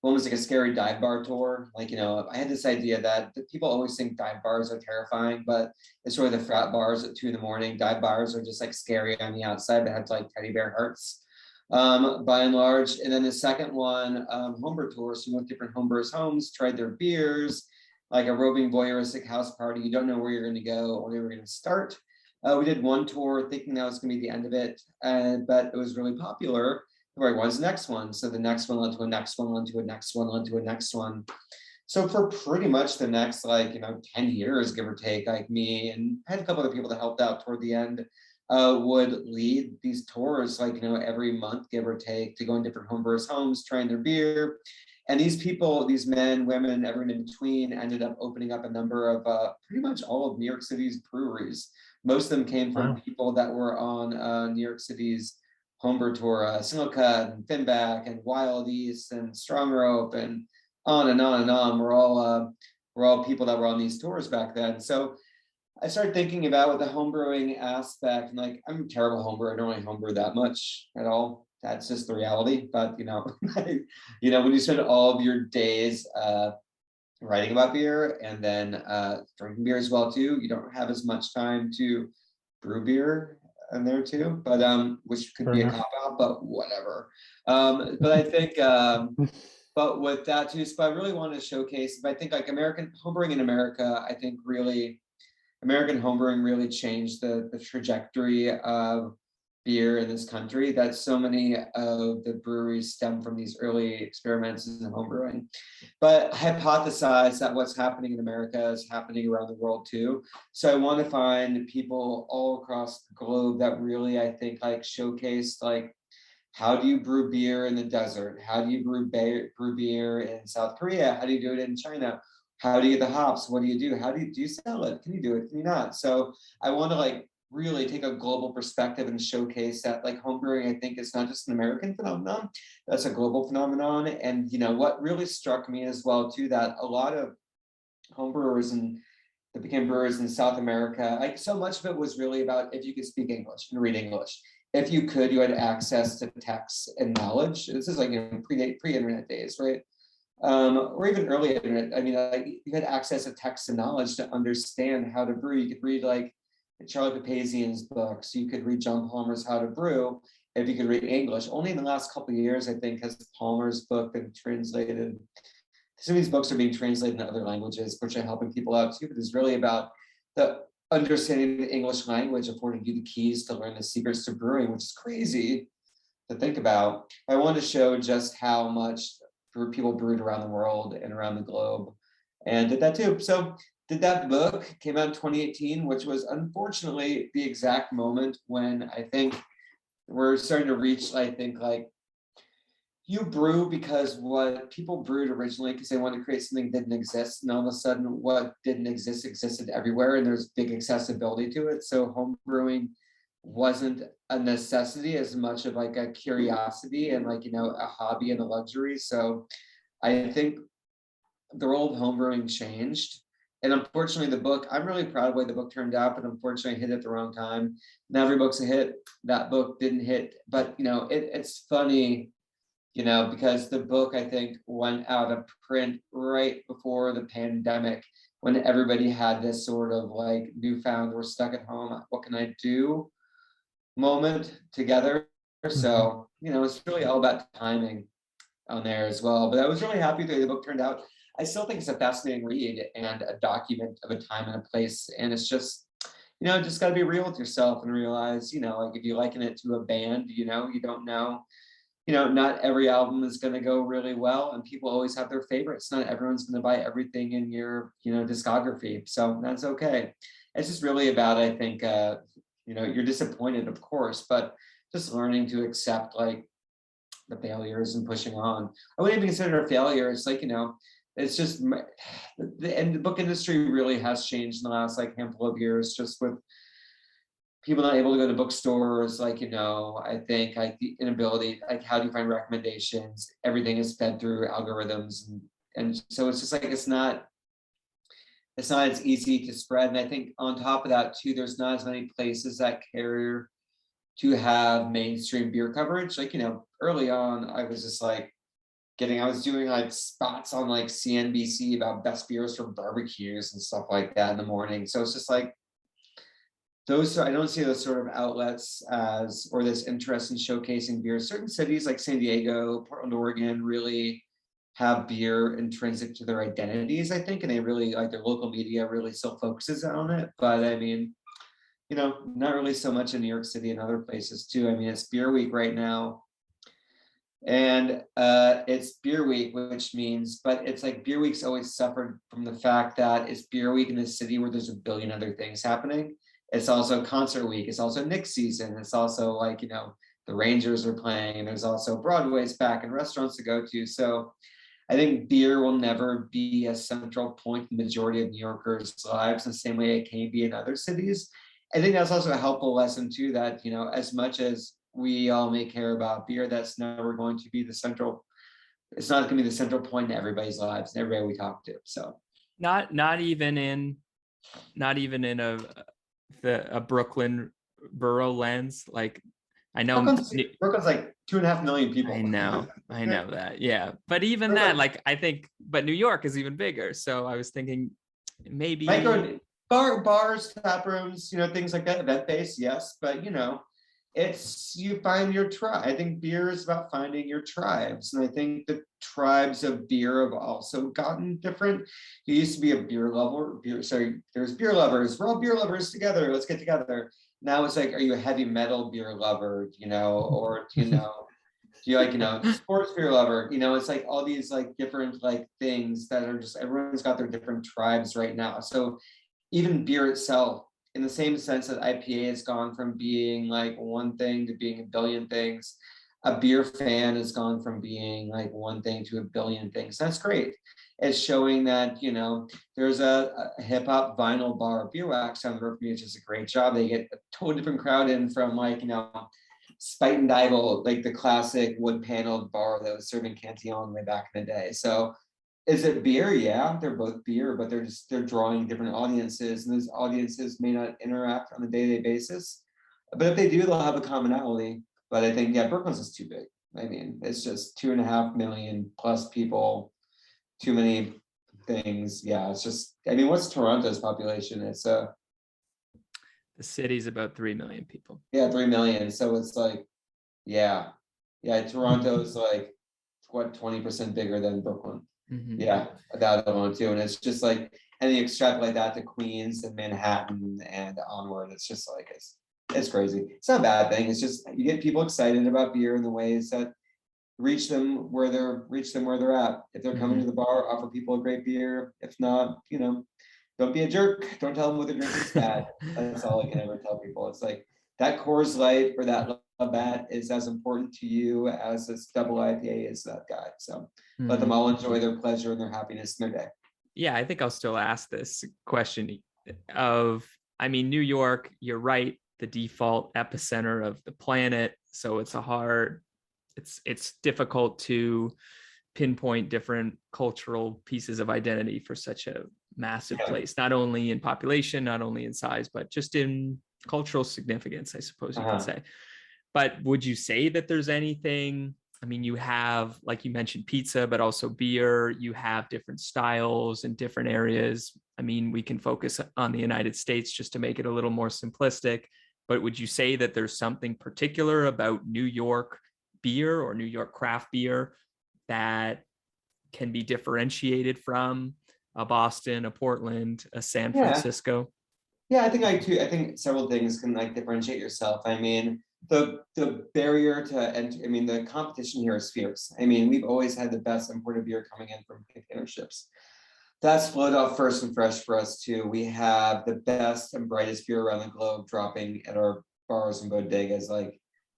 one was like a scary dive bar tour. Like, I had this idea that people always think dive bars are terrifying, but it's really the frat bars at 2 a.m. Dive bars are just like scary on the outside, but have like teddy bear hearts. By and large. And then the second one, homebrew tour. So we went to different homebrewers' homes, tried their beers, like a roving voyeuristic house party. You don't know where you're going to go or where you're going to start. We did one tour thinking that was going to be the end of it, but it was really popular. We're like, when's the next one? So the next one led to a next one, led to a next one, led to a next one. So for pretty much the next 10 years, give or take, like me and I had a couple other people that helped out toward the end, would lead these tours every month, give or take, to go in different homebrewers' homes, trying their beer. And these people, these men, women, everyone in between, ended up opening up a number of pretty much all of New York City's breweries. Most of them came from people that were on New York City's homebrew tour, Single Cut and Finback and Wild East and Strong Rope and on and on and on. We're all people that were on these tours back then. So I started thinking about with the homebrewing aspect, and like, I'm a terrible homebrewer. I don't really homebrew that much at all. That's just the reality. But when you spend all of your days writing about beer and then drinking beer as well too, you don't have as much time to brew beer in there too. But which could be a cop out, but whatever. But I think. But with that too, so I really wanted to showcase. But I think like American homebrewing in America, I think really. American homebrewing really changed the trajectory of beer in this country, that so many of the breweries stem from these early experiments in homebrewing. But hypothesize that what's happening in America is happening around the world too. So I want to find people all across the globe that really, I think, showcase how do you brew beer in the desert? How do you brew beer in South Korea? How do you do it in China? How do you get the hops? What do you do? How do you sell it? Can you do it? Can you not? So I want to really take a global perspective and showcase that homebrewing, I think, is not just an American phenomenon, that's a global phenomenon. And what really struck me as well too, that a lot of homebrewers that became brewers in South America, so much of it was really about if you could speak English and read English. If you could, you had access to text and knowledge. This is pre-internet days, right? Or even early internet. I mean, you had access to text and knowledge to understand how to brew. You could read Charlie Papazian's books. You could read John Palmer's How to Brew if you could read English. Only in the last couple of years, I think, has Palmer's book been translated. Some of these books are being translated into other languages, which are helping people out too. But it's really about the understanding the English language affording you the keys to learn the secrets to brewing, which is crazy to think about. I wanted to show just how much people brewed around the world and around the globe, and did that too. So did that book, came out in 2018, which was unfortunately the exact moment when I think we're starting to reach, you brew because what people brewed originally because they wanted to create something that didn't exist, and all of a sudden what didn't exist existed everywhere, and there's big accessibility to it. So home brewing wasn't a necessity as much of like a curiosity and like, a hobby and a luxury. So I think the role of homebrewing changed. And unfortunately, the book, I'm really proud of the way the book turned out, but unfortunately, I hit it at the wrong time. Not every book's a hit. That book didn't hit, but it's funny, because the book, I think, went out of print right before the pandemic when everybody had this sort of like newfound, we're stuck at home, what can I do moment together. So, it's really all about timing on there as well. But I was really happy with the way the book turned out. I still think it's a fascinating read and a document of a time and a place. And it's just, just got to be real with yourself and realize, like if you liken it to a band, you don't know, not every album is going to go really well, and people always have their favorites. Not everyone's going to buy everything in your, discography. So that's okay. It's just really about, I think, you're disappointed, of course, but just learning to accept like the failures and pushing on. I wouldn't even consider it a failure. It's like, it's just the book industry really has changed in the last like handful of years, just with people not able to go to bookstores. Like, I think like the inability, like how do you find recommendations? Everything is fed through algorithms. And so it's just like, it's not as easy to spread. And I think on top of that too, there's not as many places that care to have mainstream beer coverage. Like, early on, I was just like I was doing like spots on like CNBC about best beers for barbecues and stuff like that in the morning. So it's just like I don't see those sort of outlets or this interest in showcasing beer. Certain cities like San Diego, Portland, Oregon really have beer intrinsic to their identities, I think, and they really like their local media really still focuses on it. But I mean, not really so much in New York City and other places too. I mean, it's Beer Week right now. And it's Beer Week, which means, but it's like Beer Week's always suffered from the fact that it's Beer Week in a city where there's a billion other things happening. It's also concert week. It's also Knicks season. It's also like, the Rangers are playing, and there's also Broadway's back and restaurants to go to. So I think beer will never be a central point in the majority of New Yorkers' lives the same way it can be in other cities. I think that's also a helpful lesson too, that, as much as we all may care about beer, that's never going to be it's not going to be the central point in everybody's lives and everybody we talk to. So
not even in a Brooklyn borough lens. Like I know
Brooklyn's like 2.5 million people.
I know that. Yeah. But even that, like I think, but New York is even bigger. So I was thinking maybe
bars, tap rooms, things like that, event based, yes. But it's you find your tribe. I think beer is about finding your tribes. And I think the tribes of beer have also gotten different. You used to be a beer lover, there's beer lovers. We're all beer lovers together. Let's get together. Now it's like, are you a heavy metal beer lover, or do you like, sports beer lover? It's like all these like different like things that are just, everyone's got their different tribes right now. So even beer itself, in the same sense that IPA has gone from being like one thing to being a billion things, a beer fan has gone from being like one thing to a billion things. That's great. It's showing that, there's a hip hop vinyl bar, Beer Wax, down the road from me, which is a great job. They get a totally different crowd in from like, Spite and Dibble, like the classic wood paneled bar that was serving Cantillon way back in the day. So is it beer? Yeah, they're both beer, but they're drawing different audiences, and those audiences may not interact on a day-to-day basis. But if they do, they'll have a commonality. But I think, Brooklyn's is too big. I mean, it's just 2.5 million plus people, too many things. Yeah, it's just, I mean, what's Toronto's population? It's
the city's about 3 million people.
Yeah, 3 million. So it's like, Toronto's like, what, 20% bigger than Brooklyn.
Mm-hmm.
Yeah, that alone too. And it's just like, and you extrapolate that to Queens and Manhattan and onward. It's just like, it's crazy. It's not a bad thing. It's just, you get people excited about beer in the ways that reach them where they're at. If they're coming to the bar, offer people a great beer. If not, don't be a jerk. Don't tell them what they're drinking is bad. That's all I can ever tell people. It's like that Coors Light or that that is as important to you as this double IPA is to that guy. So let them all enjoy their pleasure and their happiness in their day.
Yeah, I think I'll still ask this question I mean, New York, you're right, the default epicenter of the planet. So it's difficult to pinpoint different cultural pieces of identity for such a massive place, not only in population, not only in size, but just in cultural significance, I suppose you could say. But would you say that there's anything, I mean, you have, like you mentioned, pizza, but also beer, you have different styles in different areas. I mean, we can focus on the United States just to make it a little more simplistic, but would you say that there's something particular about New York beer or New York craft beer that can be differentiated from a Boston, a Portland, a San Francisco?
Yeah, I think several things can like differentiate yourself. I mean, the barrier to enter, I mean, the competition here is fierce. I mean, we've always had the best imported beer coming in from container ships. That's flowed off first and fresh for us too. We have the best and brightest beer around the globe dropping at our bars and bodegas. Like,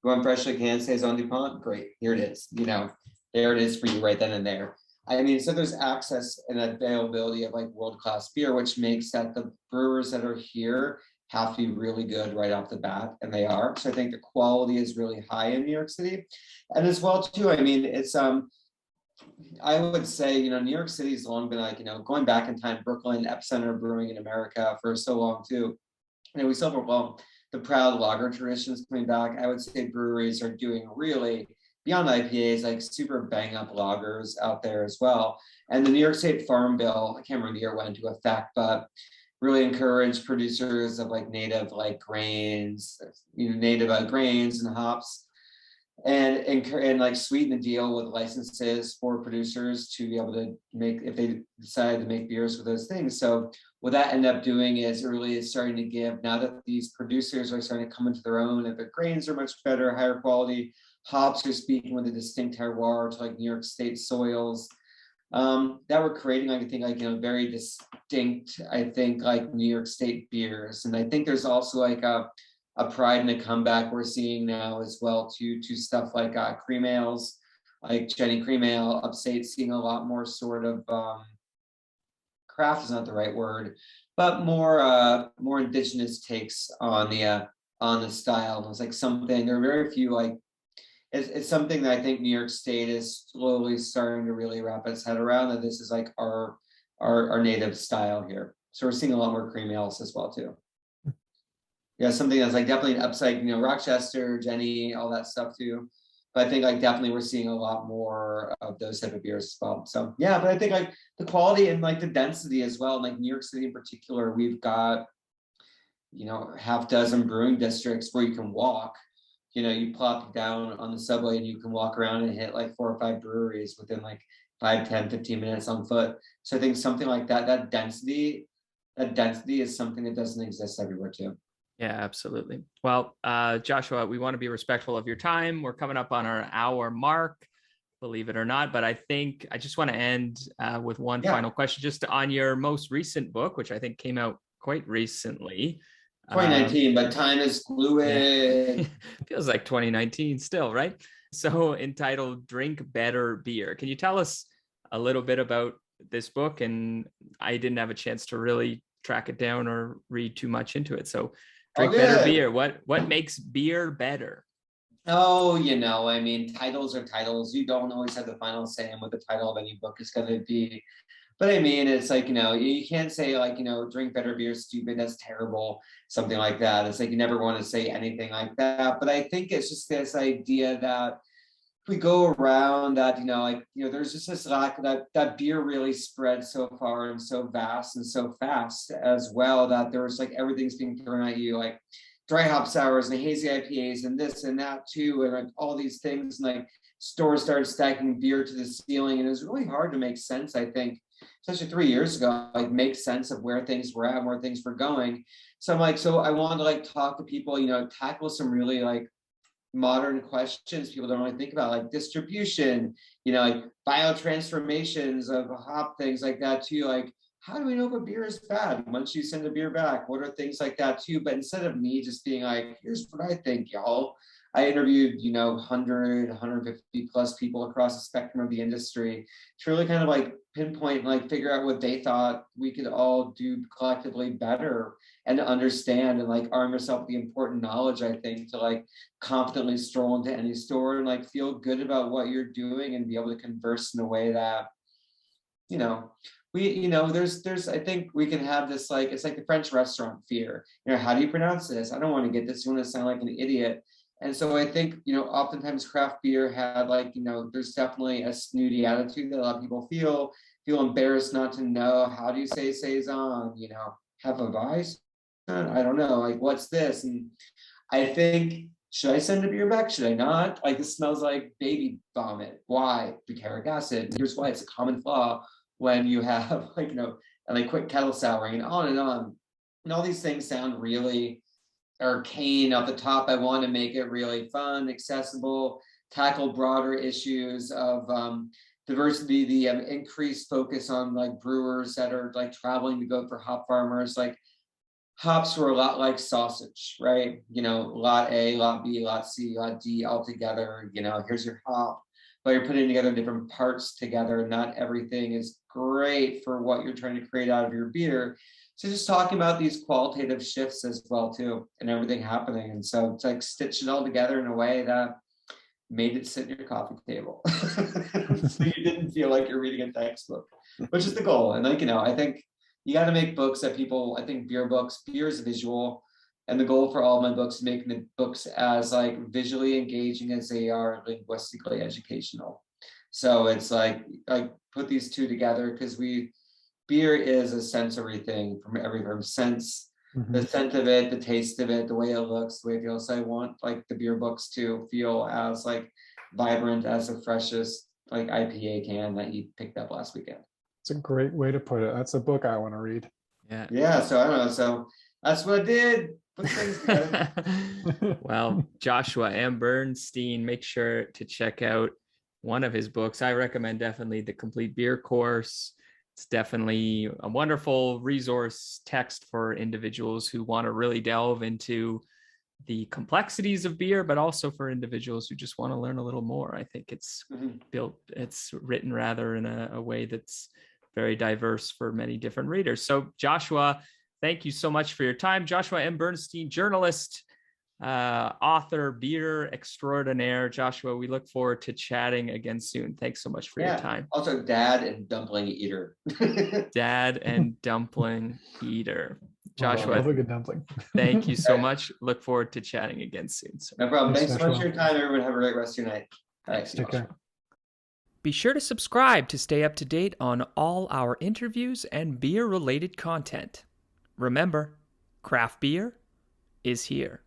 you want freshly canned Saison DuPont? Great, here it is. You know, there it is for you right then and there. I mean, so there's access and availability of like world-class beer, which makes that the brewers that are here have to be really good right off the bat, and they are. So I think the quality is really high in New York City. And as well too, I mean, it's I would say, you know, New York City's long been like, you know, going back in time, Brooklyn, epicenter of brewing in America for so long too. You know, we still have the proud lager traditions coming back. I would say breweries are doing really beyond IPAs, like super bang up lagers out there as well. And the New York State Farm Bill, I can't remember the year it went into effect, but really encouraged producers of like native like grains, you know, native grains and hops, and like sweeten the deal with licenses for producers to be able to make, if they decide to make beers with those things. So what that ended up doing is it really is starting to give, now that these producers are starting to come into their own, and the grains are much better, higher quality, hops are speaking with a distinct terroir to like New York State soils, that we're creating, like, I think, like, you know, very distinct, I think, like New York State beers. And I think there's also like a pride and a comeback we're seeing now as well to stuff like cream ales, like Jenny Cream Ale, upstate seeing a lot more sort of craft is not the right word, but more indigenous takes on the style. And it's like something, there are very few like, it's something that I think New York State is slowly starting to really wrap its head around, that this is like our native style here. So we're seeing a lot more cream ales as well too. Yeah, something that's like definitely an upside, you know, Rochester, Jenny, all that stuff too. But I think like definitely we're seeing a lot more of those type of beers as well. So yeah, but I think like the quality and like the density as well, like New York City in particular, we've got, you know, half dozen brewing districts where you can walk. You know, you plop down on the subway and you can walk around and hit like 4 or 5 breweries within like 5, 10, 15 minutes on foot. So I think something like that, that density is something that doesn't exist everywhere too.
Yeah, absolutely. Well, Joshua, we want to be respectful of your time. We're coming up on our hour mark, believe it or not. But I think I just want to end with one final question, just on your most recent book, which I think came out quite recently.
2019, but time is fluid.
Yeah. Feels like 2019 still, right? So entitled Drink Better Beer. Can you tell us a little bit about this book? And I didn't have a chance to really track it down or read too much into it. So Drink Better Beer. What makes beer better?
Oh, you know, I mean, titles are titles. You don't always have the final say in what the title of any book is going to be. But I mean, it's like, you know, you can't say like, you know, drink better beer, stupid, that's terrible, something like that. It's like you never want to say anything like that. But I think it's just this idea that if we go around that, you know, like, you know, there's just this lack of that beer really spread so far and so vast and so fast as well, that there's like everything's being thrown at you, like dry hop sours and hazy IPAs and this and that too, and like all these things, and like stores started stacking beer to the ceiling, and it was really hard to make sense, I think, especially 3 years ago, like make sense of where things were at and where things were going. So I'm like, so I wanted to like talk to people, you know, tackle some really like modern questions people don't really think about, like distribution, you know, like biotransformations of hop, things like that too. Like, how do we know if a beer is bad once you send a beer back? What are things like that too? But instead of me just being like, here's what I think, y'all, I interviewed, 150 plus people across the spectrum of the industry to really kind of like pinpoint, like figure out what they thought we could all do collectively better, and to understand and like arm yourself with the important knowledge, I think, to like confidently stroll into any store and like feel good about what you're doing and be able to converse in a way that, you know, there's I think we can have this, like, it's like the French restaurant fear. How do you pronounce this? I don't want to get this. You want to sound like an idiot. And so I think, oftentimes craft beer had like, there's definitely a snooty attitude that a lot of people feel embarrassed not to know. How do you say saison? Have a vice? I don't know. Like, what's this? And I think, should I send a beer back? Should I not? Like, this smells like baby vomit. Why? Butyric acid. Here's why it's a common flaw when you have like, and like quick kettle souring and on and on. And all these things sound really arcane off the top. I want to make it really fun, accessible, tackle broader issues of diversity, the increased focus on like brewers that are like traveling to go for hop farmers. Like, hops were a lot like sausage, right? Lot A, lot B, lot C, lot D all together. Here's your hop, but you're putting together different parts together. Not everything is great for what you're trying to create out of your beer. So just talking about these qualitative shifts as well too, and everything happening. And so it's like stitch it all together in a way that made it sit at your coffee table. So you didn't feel like you're reading a textbook, which is the goal. And like, I think you got to make books that people, I think beer is visual. And the goal for all of my books is making the books as like visually engaging as they are linguistically educational. So it's like put these two together, because beer is a sensory thing from sense, the scent of it, the taste of it, the way it looks, the way it feels. So I want like the beer books to feel as like vibrant as the freshest like IPA can that you picked up last weekend.
It's a great way to put it. That's a book I want to read.
Yeah. So I don't know. So that's what I did. Put things together.
Well, Joshua M. Bernstein, make sure to check out one of his books. I recommend definitely The Complete Beer Course. It's definitely a wonderful resource text for individuals who want to really delve into the complexities of beer, but also for individuals who just want to learn a little more. I think it's it's written rather in a way that's very diverse for many different readers. So Joshua, thank you so much for your time. Joshua M. Bernstein, journalist, author, beer extraordinaire. Joshua, we look forward to chatting again soon. Thanks so much for your time.
Also, dad and dumpling eater.
Dad and dumpling eater. Joshua,
I love a good dumpling.
Thank you so much. Look forward to chatting again soon.
No problem. Thanks so much for your time, everyone. Have a great rest of your night.
Thanks.
Take care.
Be sure to subscribe to stay up to date on all our interviews and beer-related content. Remember, craft beer is here.